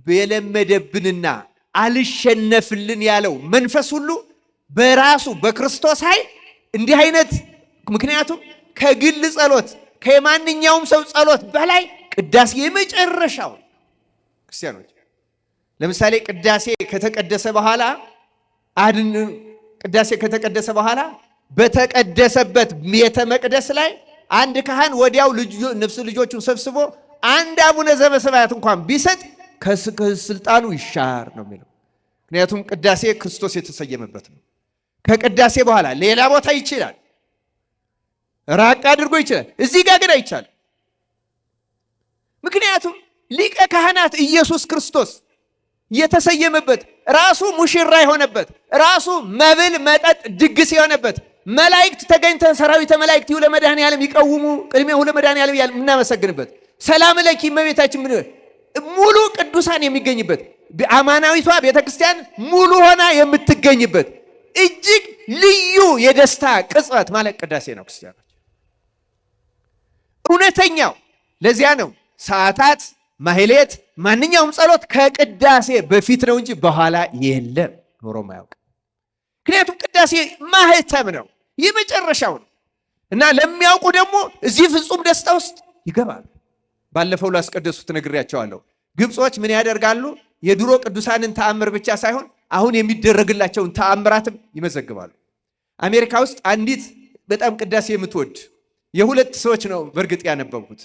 የለመደብንና አልሸነፍልን ያለው መንፈስ ሁሉ በራሱ በክርስቶስ ኃይል እንዲህ አይነት ምክንያቱም ከግል ጸሎት ከማንኛውም ሰው ጸሎት በላይ ቅዳሴ የመጨረሻው ክርስቲያኖች ለምሳሌ ቅዳሴ ከተቀደሰ በኋላ በተቀደሰበት ቤተ መቅደስ ላይ አንድ ካህን ወዲያው ነፍስ ልጆቹን ሰብስቦ አንድ አቡነ ዘበሰማያት እንኳን ቢሰጥ ከስልጣኑ ይሻር ነው የሚለው። ምክንያቱም ቅዳሴ ክርስቶስ የተሰየመበት ነው። ከቅዳሴ በኋላ ሌላ ቦታ ይችላል፣ ራቅ አድርጎ ይችላል። እዚህ ጋር ግን አይቻልም። ምክንያቱም ሊቀ ካህናት ኢየሱስ ክርስቶስ የተሰየመበት ራሱ ሙሽራ የሆነበት ራሱ መብል መጠጥ ድግስ የሆነበት መላእክት ተገኝተን ሰራዊተ መላእክት ይሁ ለመድኃኔዓለም ይቀውሙ ቅድሜሁ ለመድኃኔዓለም የምናመሰግንበት ሰላም ለኪ እመቤታችን ሙሉ ቅዱሳን የሚገኝበት አማናዊቷ ቤተክርስቲያን ሙሉ ሆና የምትገኝበት እጅግ ልዩ የደስታ ቅጽበት ማለት ቅዳሴ ነው። ክርስቲያኖች እውነተኛው ለዚያ ነው ሰዓታት ማህሌት ማንኛውም ጸሎት ከቅዳሴ በፊት ነው እንጂ በኋላ የለም ኖሮ ማያውቅ። ምክንያቱም ቅዳሴ ማህተም ነው፣ የመጨረሻው ነው እና ለሚያውቁ ደግሞ እዚህ ፍጹም ደስታ ውስጥ ይገባሉ። ባለፈው ላስቀደሱት ነግሬያቸዋለሁ። ግብጾች ምን ያደርጋሉ? የድሮ ቅዱሳንን ተአምር ብቻ ሳይሆን አሁን የሚደረግላቸውን ተአምራትም ይመዘግባሉ። አሜሪካ ውስጥ አንዲት በጣም ቅዳሴ የምትወድ የሁለት ሰዎች ነው በእርግጥ ያነበቡት።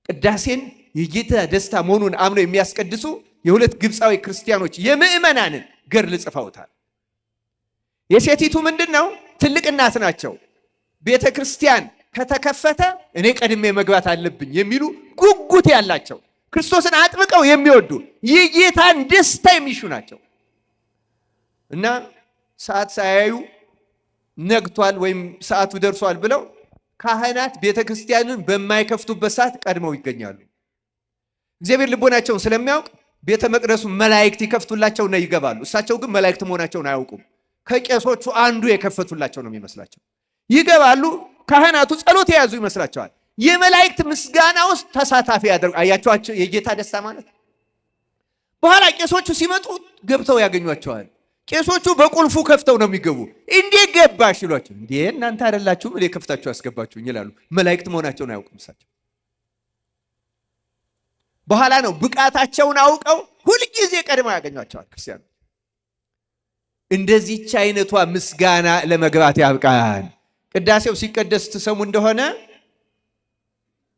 ቅዳሴን የጌታ ደስታ መሆኑን አምነው የሚያስቀድሱ የሁለት ግብፃዊ ክርስቲያኖች የምእመናንን ገድል ጽፈውታል። የሴቲቱ ምንድነው? ትልቅ እናት ናቸው። ቤተ ክርስቲያን ከተከፈተ እኔ ቀድሜ መግባት አለብኝ የሚሉ ጉጉት ያላቸው ክርስቶስን አጥብቀው የሚወዱ የጌታን ደስታ የሚሹ ናቸው እና ሰዓት ሳያዩ ነግቷል ወይም ሰዓቱ ደርሷል ብለው ካህናት ቤተ ክርስቲያንን በማይከፍቱበት ሰዓት ቀድመው ይገኛሉ። እግዚአብሔር ልቦናቸውን ስለሚያውቅ ቤተ መቅደሱ መላእክት ይከፍቱላቸውና ይገባሉ። እሳቸው ግን መላእክት መሆናቸውን አያውቁም። ከቄሶቹ አንዱ የከፈቱላቸው ነው የሚመስላቸው። ይገባሉ። ካህናቱ ጸሎት የያዙ ይመስላቸዋል። የመላእክት ምስጋና ውስጥ ተሳታፊ ያደርጉ። አያቸዋቸው የጌታ ደስታ ማለት። በኋላ ቄሶቹ ሲመጡ ገብተው ያገኟቸዋል። ቄሶቹ በቁልፉ ከፍተው ነው የሚገቡ። እንዴት ገባሽ ይሏቸው። እንዴ እናንተ አይደላችሁም እኔ ከፍታችሁ ያስገባችሁኝ ይላሉ። መላእክት መሆናቸውን አያውቁም እሳቸው። በኋላ ነው ብቃታቸውን አውቀው ሁልጊዜ ቀድመው ያገኟቸዋል ክርስቲያኑ። እንደዚህች አይነቷ ምስጋና ለመግባት ያብቃን። ቅዳሴው ሲቀደስ ትሰሙ እንደሆነ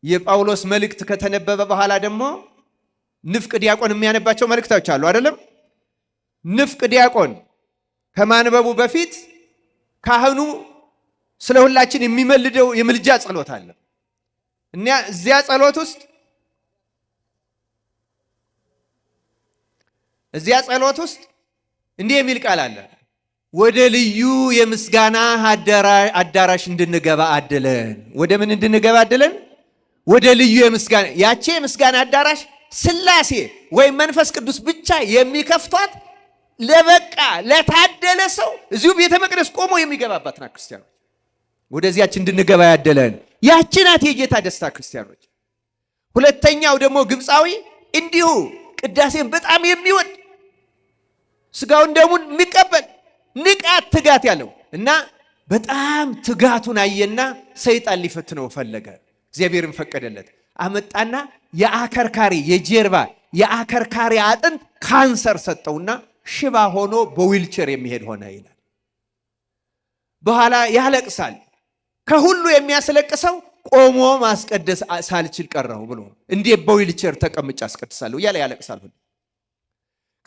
የጳውሎስ መልእክት ከተነበበ በኋላ ደግሞ ንፍቅ ዲያቆን የሚያነባቸው መልእክቶች አሉ አይደለም? ንፍቅ ዲያቆን ከማንበቡ በፊት ካህኑ ስለ ሁላችን የሚመልደው የምልጃ ጸሎት አለ እና እዚያ ጸሎት ውስጥ እንዲህ የሚል ቃል አለ። ወደ ልዩ የምስጋና አዳራሽ እንድንገባ አድለን። ወደ ምን እንድንገባ አድለን? ወደ ልዩ የምስጋና ያቺ የምስጋና አዳራሽ ሥላሴ ወይም መንፈስ ቅዱስ ብቻ የሚከፍቷት ለበቃ ለታደለ ሰው እዚሁ ቤተ መቅደስ ቆሞ የሚገባባት ናት። ክርስቲያኖች ወደዚያች እንድንገባ ያደለን ያቺ ናት የጌታ ደስታ ክርስቲያኖች። ሁለተኛው ደግሞ ግብፃዊ እንዲሁ ቅዳሴን በጣም የሚወድ ስጋውን ደሙን የሚቀበል ንቃት ትጋት ያለው እና በጣም ትጋቱን አየና ሰይጣን ሊፈትነው ፈለገ። እግዚአብሔርን ፈቀደለት። አመጣና የአከርካሪ የጀርባ የአከርካሪ አጥንት ካንሰር ሰጠውና ሽባ ሆኖ በዊልቸር የሚሄድ ሆነ ይላል። በኋላ ያለቅሳል። ከሁሉ የሚያስለቅሰው ቆሞ ማስቀደስ ሳልችል ቀረሁ ብሎ እንዴት በዊልቸር ተቀምጬ አስቀድሳለሁ እያለ ያለቅሳል።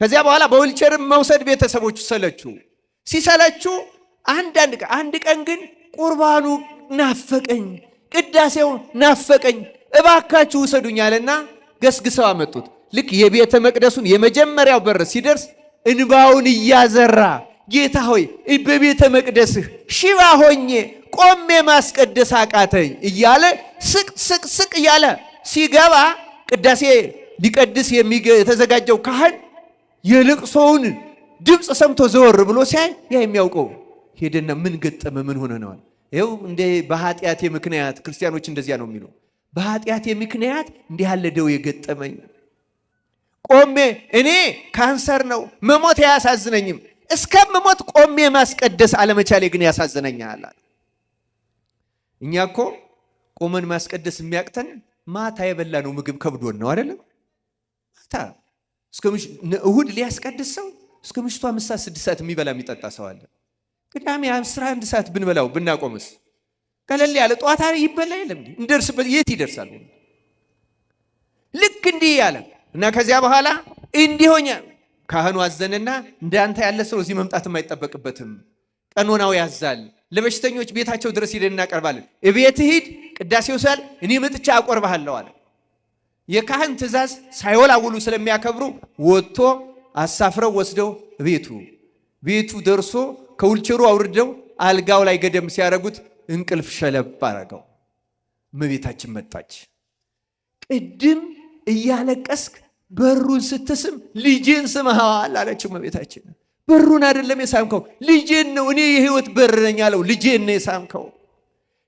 ከዚያ በኋላ በዊልቸር መውሰድ ቤተሰቦቹ ሰለቹ። ሲሰለቹ አንድ ቀን ግን ቁርባኑ ናፈቀኝ፣ ቅዳሴው ናፈቀኝ፣ እባካችሁ ውሰዱኝ አለና ገስግሰው አመጡት። ልክ የቤተ መቅደሱን የመጀመሪያው በር ሲደርስ እንባውን እያዘራ ጌታ ሆይ በቤተ መቅደስህ ሽባ ሆኜ ቆሜ ማስቀደስ አቃተኝ እያለ ስቅ እያለ ሲገባ ቅዳሴ ሊቀድስ የተዘጋጀው ካህን የልቅሶውን ድምፅ ሰምቶ ዘወር ብሎ ሲያይ ያ የሚያውቀው ሄደና ምን ገጠመ ምን ሆነ ነው? ይኸው እንደ በኃጢአቴ ምክንያት ክርስቲያኖች እንደዚያ ነው የሚሉ። በኃጢአቴ ምክንያት እንዲህ ያለ ደዌ የገጠመኝ ቆሜ እኔ ካንሰር ነው መሞት አያሳዝነኝም፣ እስከምሞት ቆሜ ማስቀደስ አለመቻሌ ግን ያሳዝነኛል። እኛ እኮ ቆመን ማስቀደስ የሚያቅተን ማታ የበላነው ምግብ ከብዶን ነው አይደለም? ማታ እሁድ ሊያስቀድስ ሰው እስከ ምሽቱ 5 ሰዓት 6 ሰዓት የሚበላ የሚጠጣ ሰው አለ። ቅዳሜ 11 ሰዓት ብንበላው ብናቆምስ ቀለል ያለ ጧታ ይበላ የለም እንደርስበት የት ይደርሳል? ልክ እንዲህ ያለ እና ከዚያ በኋላ እንዲህ ሆኛ ካህኑ አዘነና እንዳንተ ያለ ሰው እዚህ መምጣት የማይጠበቅበትም ቀኖናው ያዛል። ለበሽተኞች ቤታቸው ድረስ ሄደን እናቀርባለን። እቤት ሂድ ቅዳሴው ሳል እኔ መጥቻ አቆርብሃለሁ አለ። የካህን ትእዛዝ ሳይወላውሉ ስለሚያከብሩ ወጥቶ አሳፍረው ወስደው ቤቱ ደርሶ ከውልቸሩ አውርደው አልጋው ላይ ገደም ሲያረጉት እንቅልፍ ሸለብ አረገው። እመቤታችን መጣች። ቅድም እያለቀስክ በሩን ስትስም ልጄን ስመሃል አለችው እመቤታችን። በሩን አይደለም የሳምከው ልጄን ነው። እኔ የህይወት በር ነኝ አለው። ልጄን ነው የሳምከው።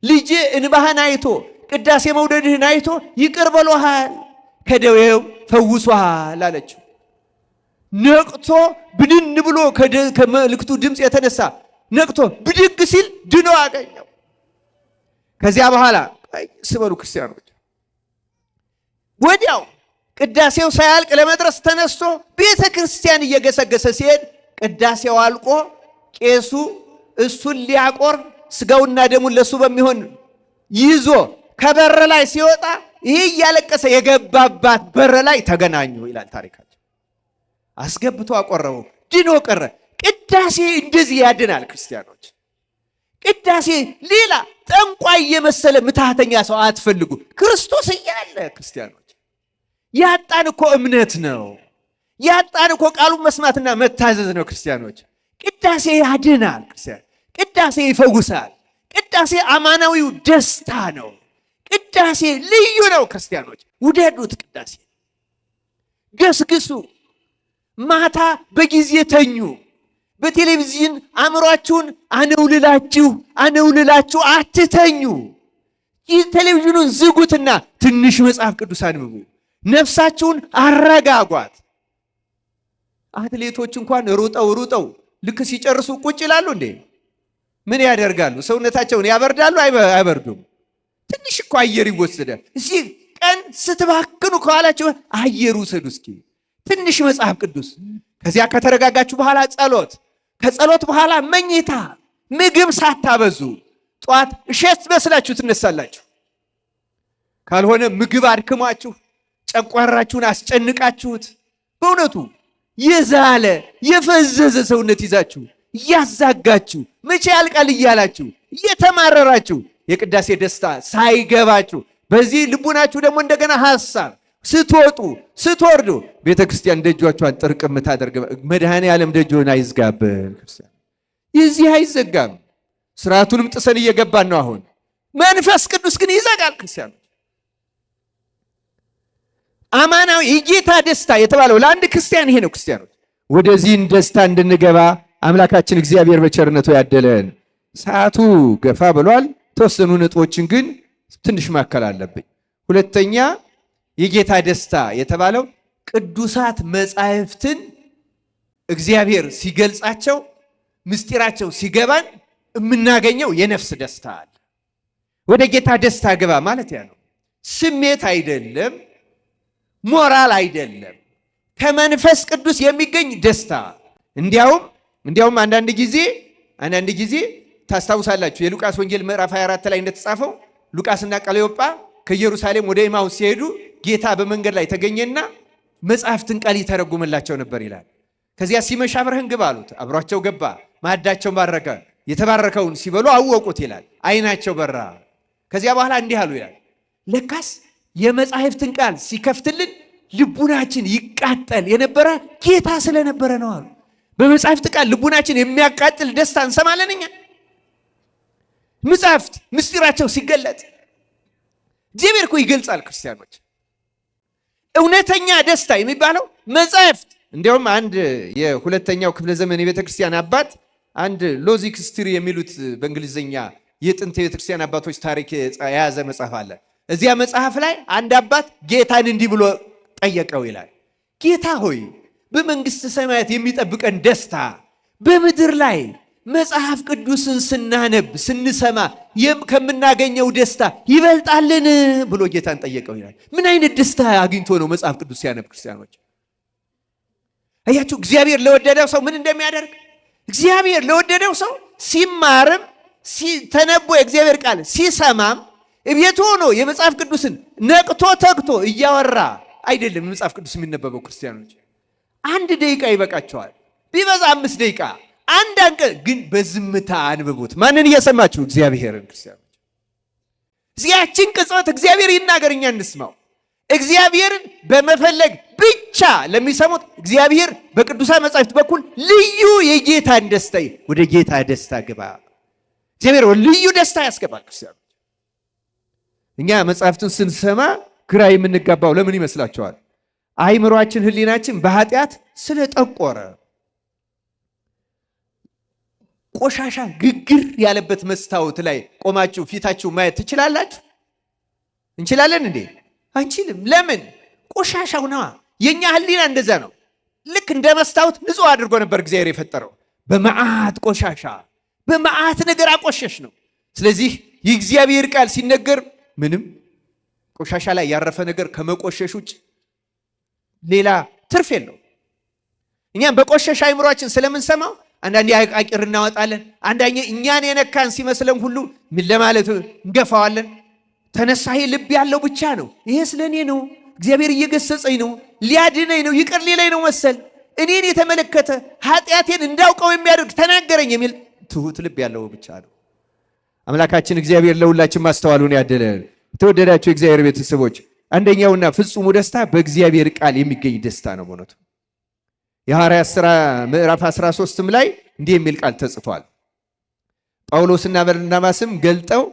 ልጄ እንባህን አይቶ ቅዳሴ መውደድህን አይቶ ይቅር ብሎሃል፣ ከደዌው ፈውሶሃል አለችው። ነቅቶ ብድን ብሎ ከመልእክቱ ድምፅ የተነሳ ነቅቶ ብድግ ሲል ድኖ አገኘው። ከዚያ በኋላ ስበሉ ክርስቲያኖች፣ ወዲያው ቅዳሴው ሳያልቅ ለመድረስ ተነስቶ ቤተ ክርስቲያን እየገሰገሰ ሲሄድ ቅዳሴው አልቆ ቄሱ እሱን ሊያቆርብ ስጋውና ደሙን ለሱ በሚሆን ይዞ ከበር ላይ ሲወጣ ይሄ እያለቀሰ የገባባት በር ላይ ተገናኙ ይላል ታሪካቸው። አስገብቶ አቆረበው፣ ድኖ ቀረ። ቅዳሴ እንደዚህ ያድናል ክርስቲያኖች። ቅዳሴ ሌላ ጠንቋይ የመሰለ ምትሃተኛ ሰው አትፈልጉ። ክርስቶስ እያለ ክርስቲያኖች ያጣን እኮ እምነት ነው። ያጣን እኮ ቃሉን መስማትና መታዘዝ ነው ክርስቲያኖች። ቅዳሴ ያድናል ክርስቲያን። ቅዳሴ ይፈውሳል። ቅዳሴ አማናዊው ደስታ ነው። ቅዳሴ ልዩ ነው ክርስቲያኖች። ውደዱት። ቅዳሴ ገስግሱ። ማታ በጊዜ ተኙ። በቴሌቪዥን አእምሯችሁን አነውልላችሁ አትተኙ። ቴሌቪዥኑን ዝጉትና ትንሽ መጽሐፍ ቅዱስ አንብቡ። ነፍሳችሁን አረጋጓት። አትሌቶች እንኳን ሩጠው ልክ ሲጨርሱ ቁጭ ይላሉ እንዴ? ምን ያደርጋሉ? ሰውነታቸውን ያበርዳሉ? አይበርዱም? ትንሽ እኮ አየር ይወሰዳል። እዚህ ቀን ስትባክኑ ከኋላችሁ አየር ውሰዱ እስኪ፣ ትንሽ መጽሐፍ ቅዱስ። ከዚያ ከተረጋጋችሁ በኋላ ጸሎት፣ ከጸሎት በኋላ መኝታ። ምግብ ሳታበዙ ጧት እሸት መስላችሁ ትነሳላችሁ። ካልሆነ ምግብ አድክሟችሁ ጨቋራችሁን አስጨንቃችሁት በእውነቱ የዛለ የፈዘዘ ሰውነት ይዛችሁ እያዛጋችሁ መቼ ያልቃል እያላችሁ እየተማረራችሁ የቅዳሴ ደስታ ሳይገባችሁ በዚህ ልቡናችሁ ደግሞ እንደገና ሐሳብ ስትወጡ ስትወርዱ ቤተ ክርስቲያን ደጇቿን ጥርቅም ታደርግ። መድኃኔ ዓለም ደጆን አይዝጋብን። ክርስቲያን የዚህ አይዘጋም። ስርዓቱንም ጥሰን እየገባን ነው። አሁን መንፈስ ቅዱስ ግን ይዘጋል። ክርስቲያኖች አማናዊ የጌታ ደስታ የተባለው ለአንድ ክርስቲያን ይሄ ነው። ክርስቲያኖች ወደዚህን ደስታ እንድንገባ አምላካችን እግዚአብሔር በቸርነቱ ያደለን። ሰዓቱ ገፋ ብሏል። ተወሰኑ ነጥቦችን ግን ትንሽ ማከል አለብኝ። ሁለተኛ የጌታ ደስታ የተባለው ቅዱሳት መጻሕፍትን እግዚአብሔር ሲገልጻቸው ምስጢራቸው ሲገባን የምናገኘው የነፍስ ደስታ አለ። ወደ ጌታ ደስታ ገባ ማለት ያ ነው። ስሜት አይደለም፣ ሞራል አይደለም፣ ከመንፈስ ቅዱስ የሚገኝ ደስታ። እንዲያውም አንዳንድ ጊዜ ታስታውሳላችሁ የሉቃስ ወንጌል ምዕራፍ 24 ላይ እንደተጻፈው ሉቃስና ቀለዮጳ ከኢየሩሳሌም ወደ ኤማሁስ ሲሄዱ ጌታ በመንገድ ላይ ተገኘና መጽሐፍትን ቃል ይተረጉምላቸው ነበር ይላል። ከዚያ ሲመሽ አብረህን ግባ አሉት። አብሯቸው ገባ። ማዕዳቸውን ባረከ። የተባረከውን ሲበሉ አወቁት ይላል። ዓይናቸው በራ። ከዚያ በኋላ እንዲህ አሉ ይላል፣ ለካስ የመጽሐፍትን ቃል ሲከፍትልን ልቡናችን ይቃጠል የነበረ ጌታ ስለነበረ ነው አሉ። በመጽሐፍት ቃል ልቡናችን የሚያቃጥል ደስታ እንሰማለን እኛ። መጽሐፍት ምስጢራቸው ሲገለጥ እግዚአብሔር እኮ ይገልጻል። ክርስቲያኖች እውነተኛ ደስታ የሚባለው መጽሐፍት። እንዲያውም አንድ የሁለተኛው ክፍለ ዘመን የቤተ ክርስቲያን አባት አንድ ሎጂክ ሂስትሪ የሚሉት በእንግሊዝኛ የጥንት የቤተ ክርስቲያን አባቶች ታሪክ የያዘ መጽሐፍ አለ። እዚያ መጽሐፍ ላይ አንድ አባት ጌታን እንዲህ ብሎ ጠየቀው ይላል፣ ጌታ ሆይ በመንግሥተ ሰማያት የሚጠብቀን ደስታ በምድር ላይ መጽሐፍ ቅዱስን ስናነብ ስንሰማ ከምናገኘው ደስታ ይበልጣልን ብሎ ጌታን ጠየቀው ይላል። ምን አይነት ደስታ አግኝቶ ነው መጽሐፍ ቅዱስ ሲያነብ? ክርስቲያኖች አያችሁ፣ እግዚአብሔር ለወደደው ሰው ምን እንደሚያደርግ። እግዚአብሔር ለወደደው ሰው ሲማርም ተነቦ የእግዚአብሔር ቃል ሲሰማም እቤቱ ሆኖ የመጽሐፍ ቅዱስን ነቅቶ ተግቶ እያወራ አይደለም መጽሐፍ ቅዱስ የሚነበበው። ክርስቲያኖች 1 ደቂቃ ይበቃቸዋል፣ ቢበዛ 5 ደቂቃ፣ አንድ አንቀጽ ግን በዝምታ አንብቡት። ማንን እየሰማችሁ? እግዚአብሔርን። ክርስቲያኖች እዚያችን ቅጽበት እግዚአብሔር ይናገር፣ እኛ እንስማው። እግዚአብሔርን በመፈለግ ብቻ ለሚሰሙት እግዚአብሔር በቅዱሳን መጻሕፍት በኩል ልዩ የጌታን ደስታ፣ ወደ ጌታ ደስታ ግባ፣ እግዚአብሔር ልዩ ደስታ ያስገባል። ክርስቲያኖች እኛ መጻሕፍትን ስንሰማ ግራ የምንጋባው ለምን ይመስላችኋል? አይምሯችን፣ ህሊናችን በኃጢአት ስለጠቆረ ቆሻሻ ግግር ያለበት መስታወት ላይ ቆማችሁ ፊታችሁ ማየት ትችላላችሁ? እንችላለን እንዴ? አንችልም። ለምን? ቆሻሻው ነዋ። የኛ ህሊና እንደዛ ነው። ልክ እንደ መስታወት ንጹህ አድርጎ ነበር እግዚአብሔር የፈጠረው። በመዓት ቆሻሻ በመዓት ነገር አቆሸሽ ነው። ስለዚህ የእግዚአብሔር ቃል ሲነገር ምንም ቆሻሻ ላይ ያረፈ ነገር ከመቆሸሽ ውጭ ሌላ ትርፍ የለው። እኛም በቆሸሽ አይምሯችን ስለምንሰማው አንዳንዴ አቂር እናወጣለን። አንዳንዴ እኛን የነካን ሲመስለን ሁሉ ምን ለማለት እንገፋዋለን። ተነሳሄ ልብ ያለው ብቻ ነው። ይሄ ስለኔ ነው፣ እግዚአብሔር እየገሰጸኝ ነው፣ ሊያድነኝ ነው፣ ይቅር ሊለኝ ነው መሰል፣ እኔን የተመለከተ ኃጢአቴን እንዳውቀው የሚያደርግ ተናገረኝ የሚል ትሁት ልብ ያለው ብቻ ነው። አምላካችን እግዚአብሔር ለሁላችን ማስተዋሉን ያደለን። የተወደዳችሁ የእግዚአብሔር ቤተሰቦች፣ አንደኛውና ፍጹሙ ደስታ በእግዚአብሔር ቃል የሚገኝ ደስታ ነው። በእውነቱ የሐዋርያት ሥራ ምዕራፍ 13 ላይ እንዲህ የሚል ቃል ተጽፏል። ጳውሎስና በርናባስም ገልጠው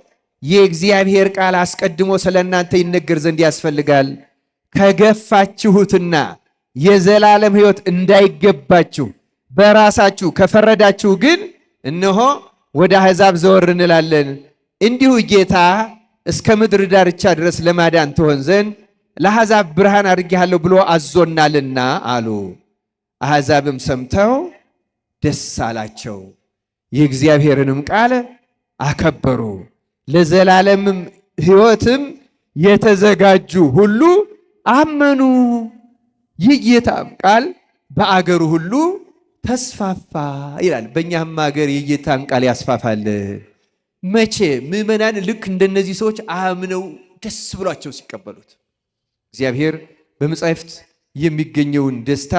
የእግዚአብሔር ቃል አስቀድሞ ስለ እናንተ ይነገር ዘንድ ያስፈልጋል፣ ከገፋችሁትና የዘላለም ሕይወት እንዳይገባችሁ በራሳችሁ ከፈረዳችሁ ግን እነሆ ወደ አሕዛብ ዘወር እንላለን። እንዲሁ ጌታ እስከ ምድር ዳርቻ ድረስ ለማዳን ትሆን ዘንድ ለአሕዛብ ብርሃን አድርጌሃለሁ ብሎ አዞናልና አሉ። አሕዛብም ሰምተው ደስ አላቸው፣ የእግዚአብሔርንም ቃል አከበሩ። ለዘላለምም ሕይወትም የተዘጋጁ ሁሉ አመኑ። የጌታም ቃል በአገሩ ሁሉ ተስፋፋ ይላል። በእኛም ሀገር የጌታን ቃል ያስፋፋል። መቼ? ምዕመናን ልክ እንደነዚህ ሰዎች አምነው ደስ ብሏቸው ሲቀበሉት። እግዚአብሔር በመጻሕፍት የሚገኘውን ደስታ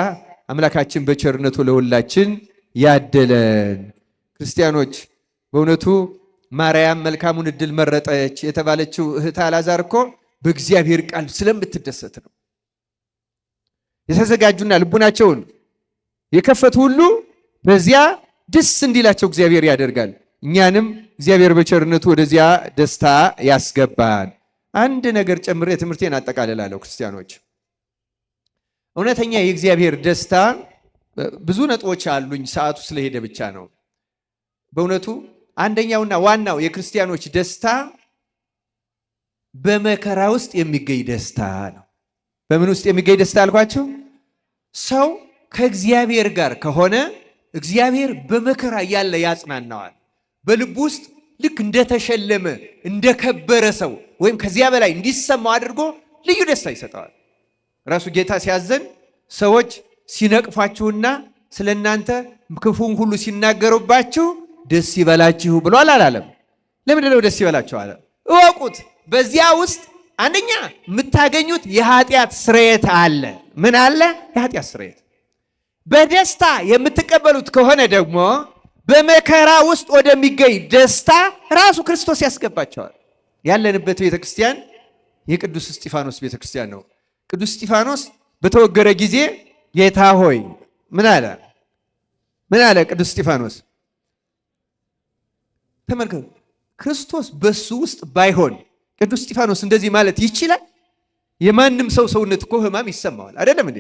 አምላካችን በቸርነቱ ለሁላችን ያደለን። ክርስቲያኖች በእውነቱ ማርያም መልካሙን ዕድል መረጠች የተባለችው እህት አልዓዛር እኮ በእግዚአብሔር ቃል ስለምትደሰት ነው። የተዘጋጁና ልቡናቸውን የከፈቱ ሁሉ በዚያ ደስ እንዲላቸው እግዚአብሔር ያደርጋል። እኛንም እግዚአብሔር በቸርነቱ ወደዚያ ደስታ ያስገባን። አንድ ነገር ጨምሬ ትምህርቴን አጠቃልላለሁ። ክርስቲያኖች እውነተኛ የእግዚአብሔር ደስታ ብዙ ነጥቦች አሉኝ፣ ሰዓቱ ስለሄደ ብቻ ነው። በእውነቱ አንደኛውና ዋናው የክርስቲያኖች ደስታ በመከራ ውስጥ የሚገኝ ደስታ ነው። በምን ውስጥ የሚገኝ ደስታ አልኳቸው? ሰው ከእግዚአብሔር ጋር ከሆነ እግዚአብሔር በመከራ እያለ ያጽናናዋል። በልቡ ውስጥ ልክ እንደተሸለመ እንደከበረ ሰው ወይም ከዚያ በላይ እንዲሰማው አድርጎ ልዩ ደስታ ይሰጠዋል። ራሱ ጌታ ሲያዘን ሰዎች ሲነቅፋችሁና ስለ እናንተ ክፉን ሁሉ ሲናገሩባችሁ ደስ ይበላችሁ ብሏል አላለም? ለምንድን ነው ደስ ይበላችሁ አለ? እወቁት፣ በዚያ ውስጥ አንደኛ የምታገኙት የኃጢአት ስርየት አለ። ምን አለ? የኃጢአት ስርየት። በደስታ የምትቀበሉት ከሆነ ደግሞ በመከራ ውስጥ ወደሚገኝ ደስታ ራሱ ክርስቶስ ያስገባቸዋል። ያለንበት ቤተክርስቲያን የቅዱስ እስጢፋኖስ ቤተክርስቲያን ነው። ቅዱስ እስጢፋኖስ በተወገረ ጊዜ ጌታ ሆይ ምን አለ? ምን አለ ቅዱስ እስጢፋኖስ? ተመልከቱ። ክርስቶስ በሱ ውስጥ ባይሆን ቅዱስ እስጢፋኖስ እንደዚህ ማለት ይችላል? የማንም ሰው ሰውነት እኮ ሕማም ይሰማዋል አይደለም እንዴ?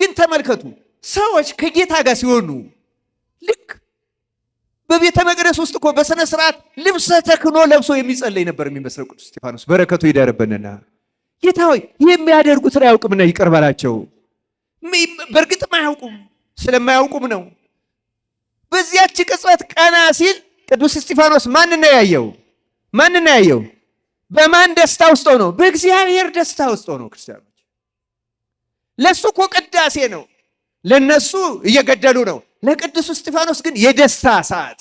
ግን ተመልከቱ፣ ሰዎች ከጌታ ጋር ሲሆኑ ልክ በቤተ መቅደስ ውስጥ እኮ በስነ ስርዓት ልብሰ ተክህኖ ለብሶ የሚጸለይ ነበር የሚመስለው ቅዱስ እስጢፋኖስ። በረከቱ ይደርብንና ጌታ ሆይ የሚያደርጉትን አያውቁምና ይቅር በላቸው። በእርግጥም አያውቁም፣ ስለማያውቁም ነው። በዚያች ቅጽበት ቀና ሲል ቅዱስ እስጢፋኖስ ማንን ነው ያየው? ማንን ነው ያየው? በማን ደስታ ውስጥ ሆኖ? በእግዚአብሔር ደስታ ውስጥ ሆኖ። ክርስቲያኖች ለሱ እኮ ቅዳሴ ነው፣ ለነሱ እየገደሉ ነው። ለቅዱስ እስጢፋኖስ ግን የደስታ ሰዓት፣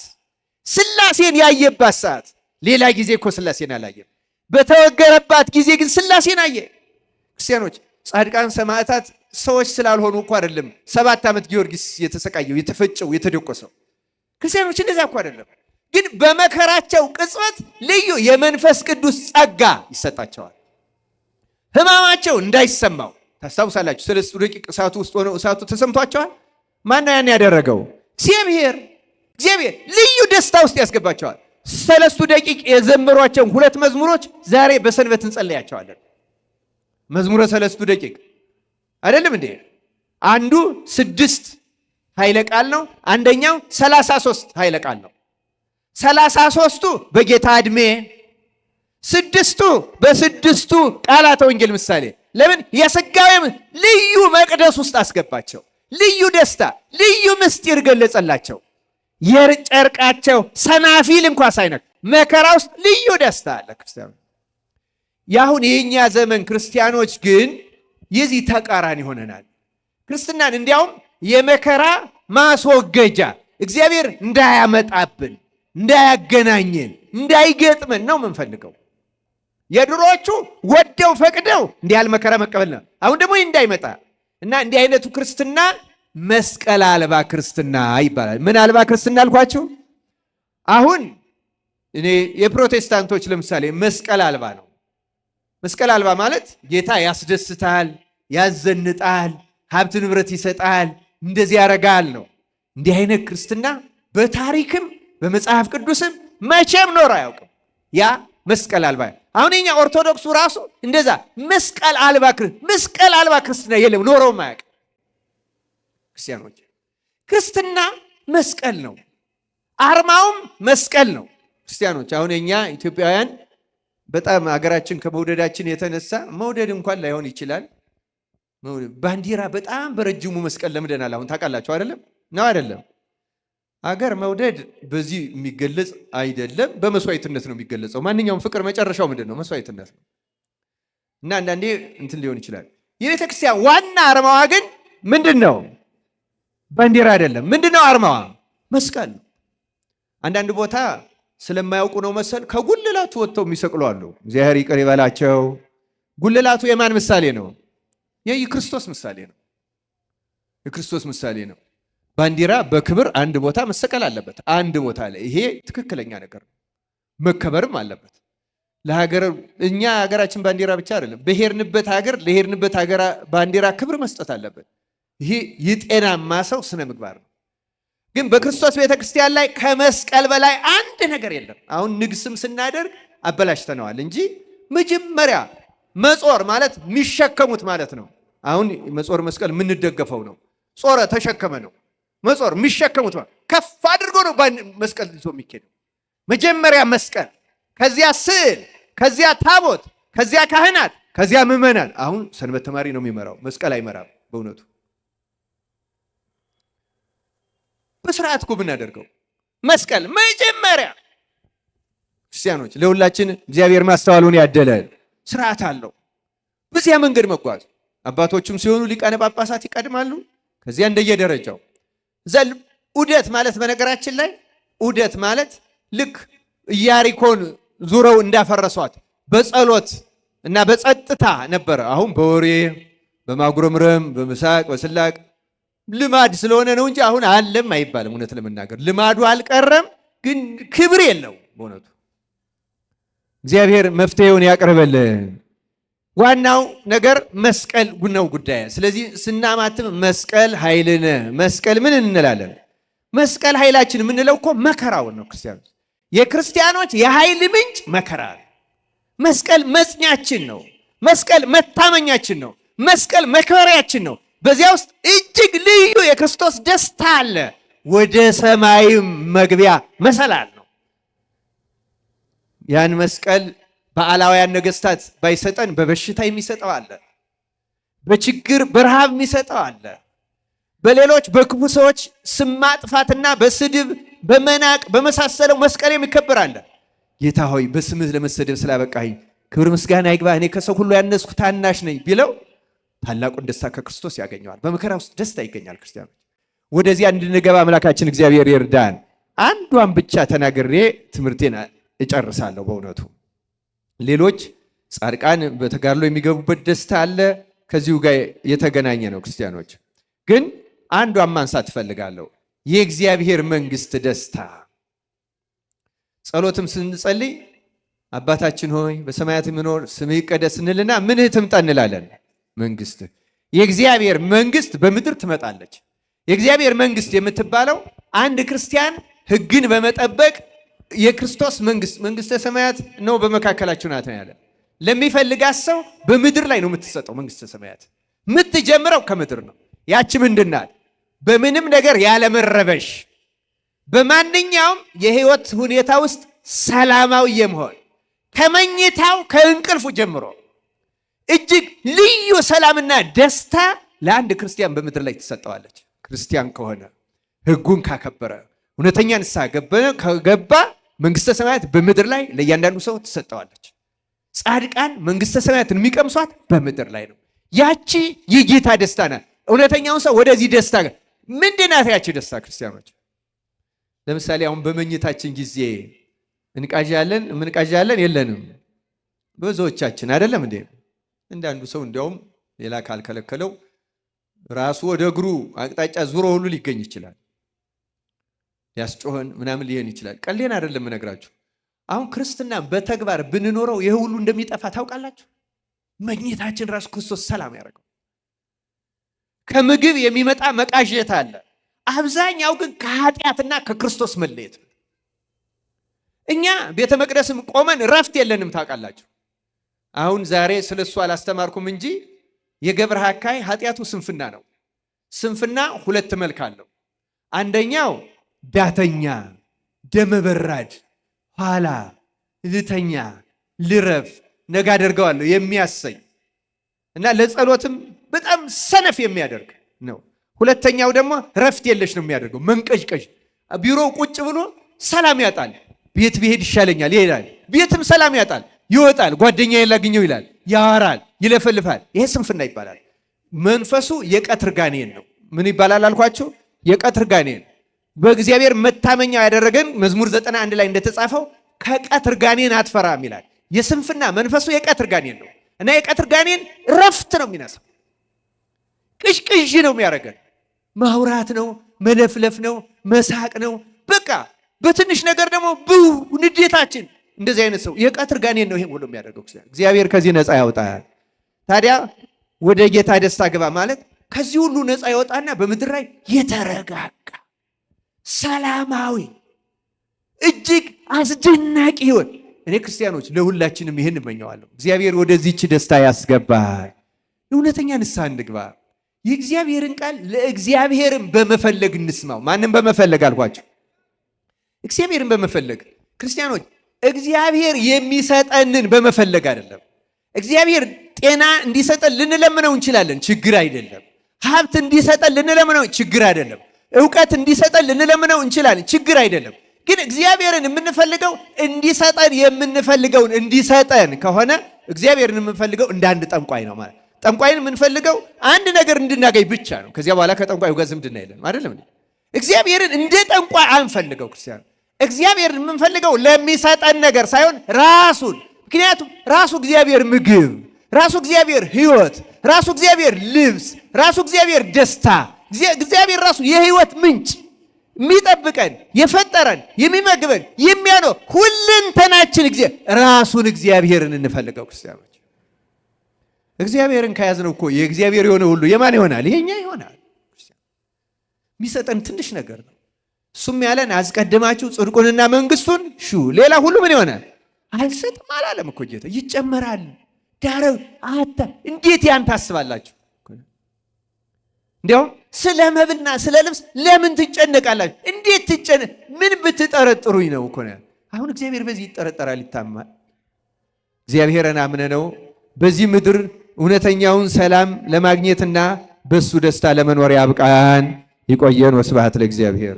ሥላሴን ያየባት ሰዓት። ሌላ ጊዜ እኮ ሥላሴን አላየም። በተወገረባት ጊዜ ግን ሥላሴን አየ። ክርስቲያኖች ጻድቃን ሰማዕታት ሰዎች ስላልሆኑ እኮ አይደለም 7 ዓመት ጊዮርጊስ የተሰቃየው የተፈጨው የተደቆሰው። ክርስቲያኖች እንደዛ እኮ አይደለም። ግን በመከራቸው ቅጽበት ልዩ የመንፈስ ቅዱስ ጸጋ ይሰጣቸዋል። ሕማማቸው እንዳይሰማው ታስታውሳላችሁ። 3 ደቂቅ እሳቱ ውስጥ ሆነው እሳቱ ተሰምቷቸዋል። ማን ነው ያን ያደረገው? እግዚአብሔር ልዩ ደስታ ውስጥ ያስገባቸዋል። 3 ደቂቅ የዘመሯቸውን 2 መዝሙሮች ዛሬ በሰንበት እንጸለያቸዋለን። መዝሙረ 3 ደቂቅ አይደለም እንዴ? አንዱ 6 ኃይለ ቃል ነው፣ አንደኛው 33 ኃይለ ቃል ነው። 33ቱ በጌታ ዕድሜ፣ 6ቱ በ6ቱ ቃላተ ወንጌል ምሳሌ። ለምን የሥጋዌም ልዩ መቅደስ ውስጥ አስገባቸው። ልዩ ደስታ፣ ልዩ ምስጢር ገለጸላቸው። የጨርቃቸው ሰናፊል እንኳ ሳይነክ መከራ ውስጥ ልዩ ደስታ አለ። ክርስቲያኖች ያሁን የኛ ዘመን ክርስቲያኖች ግን የዚህ ተቃራኒ ሆነናል። ክርስትናን እንዲያውም የመከራ ማስወገጃ እግዚአብሔር እንዳያመጣብን፣ እንዳያገናኘን፣ እንዳይገጥመን ነው የምንፈልገው። የድሮዎቹ ወደው ፈቅደው እንዲህ ያለ መከራ መቀበል ነው። አሁን ደግሞ እንዳይመጣ እና እንዲህ አይነቱ ክርስትና መስቀል አልባ ክርስትና ይባላል። ምን አልባ ክርስትና አልኳችሁ? አሁን እኔ የፕሮቴስታንቶች ለምሳሌ መስቀል አልባ ነው። መስቀል አልባ ማለት ጌታ ያስደስታል፣ ያዘንጣል፣ ሀብት ንብረት ይሰጣል፣ እንደዚህ ያረጋል ነው። እንዲህ አይነት ክርስትና በታሪክም በመጽሐፍ ቅዱስም መቼም ኖር አያውቅም። ያ መስቀል አልባ። አሁን የኛ ኦርቶዶክሱ ራሱ እንደዛ መስቀል አልባ ክርስትና የለም፣ ኖረውም አያውቅም። ክርስቲያኖች ክርስትና መስቀል ነው፣ አርማውም መስቀል ነው። ክርስቲያኖች አሁን የኛ ኢትዮጵያውያን በጣም ሀገራችን ከመውደዳችን የተነሳ መውደድ እንኳን ላይሆን ይችላል፣ ባንዲራ በጣም በረጅሙ መስቀል ለምደናል። አሁን ታውቃላችሁ አይደለም? ነው አይደለም? አገር መውደድ በዚህ የሚገለጽ አይደለም፣ በመስዋዕትነት ነው የሚገለጸው። ማንኛውም ፍቅር መጨረሻው ምንድን ነው? መስዋዕትነት ነው። እና አንዳንዴ እንትን ሊሆን ይችላል። የቤተ ክርስቲያን ዋና አርማዋ ግን ምንድን ነው? ባንዲራ አይደለም። ምንድን ነው አርማዋ? መስቀል ነው። አንዳንድ ቦታ ስለማያውቁ ነው መሰል ከጉልላቱ ወጥተው የሚሰቅሉ አሉ። እግዚአብሔር ይቅር ይበላቸው። ጉልላቱ የማን ምሳሌ ነው? የክርስቶስ ምሳሌ ነው። የክርስቶስ ምሳሌ ነው። ባንዲራ በክብር አንድ ቦታ መሰቀል አለበት፣ አንድ ቦታ ላይ። ይሄ ትክክለኛ ነገር ነው፣ መከበርም አለበት። ለሀገር እኛ ሀገራችን ባንዲራ ብቻ አይደለም፣ በሄድንበት ሀገር ለሄድንበት ሀገር ባንዲራ ክብር መስጠት አለበት። ይሄ የጤናማ ሰው ስነ ምግባር ነው። ግን በክርስቶስ ቤተክርስቲያን ላይ ከመስቀል በላይ አንድ ነገር የለም። አሁን ንግስም ስናደርግ አበላሽተነዋል እንጂ መጀመሪያ መጾር ማለት የሚሸከሙት ማለት ነው። አሁን መጾር መስቀል የምንደገፈው ነው። ጾረ ተሸከመ ነው። መጾር የሚሸከሙት ማለት ከፍ አድርጎ ነው መስቀል ይዞ የሚኬደው። መጀመሪያ መስቀል፣ ከዚያ ስዕል፣ ከዚያ ታቦት፣ ከዚያ ካህናት፣ ከዚያ ምዕመናን። አሁን ሰንበት ተማሪ ነው የሚመራው፣ መስቀል አይመራም። በእውነቱ በስርዓት እኮ ብናደርገው መስቀል መጀመሪያ። ክርስቲያኖች ለሁላችን እግዚአብሔር ማስተዋሉን ያደለን። ስርዓት አለው። በዚያ መንገድ መጓዝ። አባቶችም ሲሆኑ ሊቃነ ጳጳሳት ይቀድማሉ፣ ከዚያ እንደየደረጃው ዘል ዑደት ማለት በነገራችን ላይ ዑደት ማለት ልክ ኢያሪኮን ዙረው እንዳፈረሷት በጸሎት እና በጸጥታ ነበረ። አሁን በወሬ በማጉረምረም በመሳቅ በስላቅ ልማድ ስለሆነ ነው እንጂ አሁን አለም አይባልም። እውነት ለመናገር ልማዱ አልቀረም፣ ግን ክብር የለው። በእውነቱ እግዚአብሔር መፍትሄውን ያቀርበልን። ዋናው ነገር መስቀል ነው ጉዳይ። ስለዚህ ስናማትም መስቀል ኃይልነ፣ መስቀል ምን እንላለን? መስቀል ኃይላችን የምንለው እኮ መከራውን ነው። ክርስቲያኖች የክርስቲያኖች የኃይል ምንጭ መከራ ነው። መስቀል መጽኛችን ነው። መስቀል መታመኛችን ነው። መስቀል መክበሪያችን ነው። በዚያ ውስጥ እጅግ ልዩ የክርስቶስ ደስታ አለ። ወደ ሰማይም መግቢያ መሰላል ነው። ያን መስቀል በዓላውያን ነገስታት ባይሰጠን በበሽታ የሚሰጠው አለ፣ በችግር በረሃብ የሚሰጠው አለ፣ በሌሎች በክፉ ሰዎች ስም ማጥፋትና በስድብ በመናቅ በመሳሰለው መስቀሌም ይከበራል። ጌታ ሆይ በስምህ ለመሰደብ ስላበቃኝ ክብር ምስጋና ይግባ፣ እኔ ከሰው ሁሉ ያነስኩ ታናሽ ነኝ ቢለው ታላቁን ደስታ ከክርስቶስ ያገኘዋል። በመከራ ውስጥ ደስታ ይገኛል። ክርስቲያኖች ወደዚያ እንድንገባ አምላካችን እግዚአብሔር ይርዳን። አንዷን ብቻ ተናግሬ ትምህርቴን እጨርሳለሁ። በእውነቱ ሌሎች ጻድቃን በተጋድሎ የሚገቡበት ደስታ አለ፣ ከዚሁ ጋር የተገናኘ ነው። ክርስቲያኖች ግን አንዷን ማንሳት እፈልጋለሁ። የእግዚአብሔር መንግስት ደስታ። ጸሎትም ስንጸልይ አባታችን ሆይ በሰማያት የምኖር ስምህ ይቀደስ እንልና ምንህ ትምጣ እንላለን? መንግስት። የእግዚአብሔር መንግስት በምድር ትመጣለች። የእግዚአብሔር መንግስት የምትባለው አንድ ክርስቲያን ሕግን በመጠበቅ የክርስቶስ መንግስት መንግስተ ሰማያት ነው በመካከላችሁ ናት ነው ያለ። ለሚፈልጋት ሰው በምድር ላይ ነው የምትሰጠው። መንግስተ ሰማያት የምትጀምረው ከምድር ነው። ያቺ ምንድናት? በምንም ነገር ያለመረበሽ፣ በማንኛውም የህይወት ሁኔታ ውስጥ ሰላማዊ የመሆን ከመኝታው ከእንቅልፉ ጀምሮ እጅግ ልዩ ሰላምና ደስታ ለአንድ ክርስቲያን በምድር ላይ ትሰጠዋለች። ክርስቲያን ከሆነ ሕጉን ካከበረ እውነተኛ ንስሐ ከገባ መንግስተ ሰማያት በምድር ላይ ለእያንዳንዱ ሰው ትሰጠዋለች። ጻድቃን መንግስተ ሰማያትን የሚቀምሷት በምድር ላይ ነው። ያቺ የጌታ ደስታ ናት። እውነተኛውን ሰው ወደዚህ ደስታ ምንድናት ያቺ ደስታ? ክርስቲያኖች ለምሳሌ አሁን በመኝታችን ጊዜ እንቃዣለን የለንም? ብዙዎቻችን አይደለም እንዴ? እንዳንዱ ሰው እንዲያውም ሌላ ካልከለከለው ራሱ ወደ እግሩ አቅጣጫ ዙሮ ሁሉ ሊገኝ ይችላል። ያስጮኸን ምናምን ሊሆን ይችላል። ቀሌን አይደለም እነግራችሁ። አሁን ክርስትና በተግባር ብንኖረው ይህ ሁሉ እንደሚጠፋ ታውቃላችሁ። መኝታችን ራሱ ክርስቶስ ሰላም ያደርገው። ከምግብ የሚመጣ መቃዠት አለ። አብዛኛው ግን ከኃጢአትና ከክርስቶስ መለየት ነው። እኛ ቤተ መቅደስም ቆመን ረፍት የለንም ታውቃላችሁ። አሁን ዛሬ ስለሱ አላስተማርኩም እንጂ የገብረ ሐካይ ኃጢአቱ ስንፍና ነው። ስንፍና ሁለት መልክ አለው። አንደኛው ዳተኛ፣ ደመበራድ፣ ኋላ ልተኛ፣ ልረፍ፣ ነገ አደርገዋለሁ የሚያሰኝ እና ለጸሎትም በጣም ሰነፍ የሚያደርግ ነው። ሁለተኛው ደግሞ ረፍት የለሽ ነው የሚያደርገው፣ መንቀዥቀዥ። ቢሮ ቁጭ ብሎ ሰላም ያጣል። ቤት ብሄድ ይሻለኛል ይሄዳል። ቤትም ሰላም ያጣል፣ ይወጣል። ጓደኛዬን ላግኘው ይላል፣ ያወራል፣ ይለፈልፋል። ይሄ ስንፍና ይባላል። መንፈሱ የቀትር ጋኔን ነው። ምን ይባላል አልኳችሁ? የቀትር ጋኔን። በእግዚአብሔር መታመኛ ያደረገን መዝሙር 91 ላይ እንደተጻፈው ከቀትር ጋኔን አትፈራም ይላል። የስንፍና መንፈሱ የቀትር ጋኔን ነው እና የቀትር ጋኔን ረፍት ነው የሚነሳው። ቅዥቅዥ ነው የሚያደርገን። ማውራት ነው፣ መለፍለፍ ነው፣ መሳቅ ነው። በቃ በትንሽ ነገር ደግሞ ብው ንዴታችን። እንደዚህ አይነት ሰው የቀትር ጋኔን ነው ይሄን ሁሉ የሚያደርገው። እግዚአብሔር ከዚህ ነፃ ያውጣል። ታዲያ ወደ ጌታ ደስታ ግባ ማለት ከዚህ ሁሉ ነፃ ያወጣና በምድር ላይ የተረጋጋ ሰላማዊ እጅግ አስደናቂ ህይወት። እኔ ክርስቲያኖች ለሁላችንም ይህን እመኘዋለሁ። እግዚአብሔር ወደዚህች ደስታ ያስገባል። እውነተኛ ንስሐ እንግባ። የእግዚአብሔርን ቃል ለእግዚአብሔርን በመፈለግ እንስማው። ማንም በመፈለግ አልኳቸው፣ እግዚአብሔርን በመፈለግ ክርስቲያኖች፣ እግዚአብሔር የሚሰጠንን በመፈለግ አይደለም። እግዚአብሔር ጤና እንዲሰጠን ልንለምነው እንችላለን፣ ችግር አይደለም። ሀብት እንዲሰጠን ልንለምነው ችግር አይደለም። እውቀት እንዲሰጠን ልንለምነው እንችላለን፣ ችግር አይደለም። ግን እግዚአብሔርን የምንፈልገው እንዲሰጠን የምንፈልገውን እንዲሰጠን ከሆነ እግዚአብሔርን የምንፈልገው እንደ አንድ ጠንቋይ ነው ማለት። ጠንቋይን የምንፈልገው አንድ ነገር እንድናገኝ ብቻ ነው። ከዚያ በኋላ ከጠንቋዩ ጋር ዝምድና የለንም አይደለም። እግዚአብሔርን እንደ ጠንቋይ አንፈልገው ክርስቲያን። እግዚአብሔርን የምንፈልገው ለሚሰጠን ነገር ሳይሆን ራሱን። ምክንያቱም ራሱ እግዚአብሔር ምግብ፣ ራሱ እግዚአብሔር ሕይወት፣ ራሱ እግዚአብሔር ልብስ፣ ራሱ እግዚአብሔር ደስታ፣ እግዚአብሔር ራሱ የሕይወት ምንጭ፣ የሚጠብቀን፣ የፈጠረን፣ የሚመግበን፣ የሚያኖር ሁለንተናችን ራሱን እግዚአብሔርን እንፈልገው ክርስቲያኖች። እግዚአብሔርን ከያዝነው እኮ የእግዚአብሔር የሆነ ሁሉ የማን ይሆናል? ይሄኛ ይሆናል። የሚሰጠን ትንሽ ነገር ነው። እሱም ያለን አስቀድማችሁ ጽድቁንና መንግስቱን ሹ፣ ሌላ ሁሉ ምን ይሆናል? አልሰጥም አላለም እኮ ጌታ። ይጨመራል። ዳረው አታ እንዴት ያን ታስባላችሁ? እንዲያውም ስለ መብልና ስለ ልብስ ለምን ትጨነቃላችሁ? እንዴት ትጨነ ምን ብትጠረጥሩኝ ነው እኮ ነው። አሁን እግዚአብሔር በዚህ ይጠረጠራል፣ ይታማል። እግዚአብሔርን አምነነው በዚህ ምድር እውነተኛውን ሰላም ለማግኘትና በሱ ደስታ ለመኖር ያብቃን። ይቆየን። ወስብሐት ለእግዚአብሔር።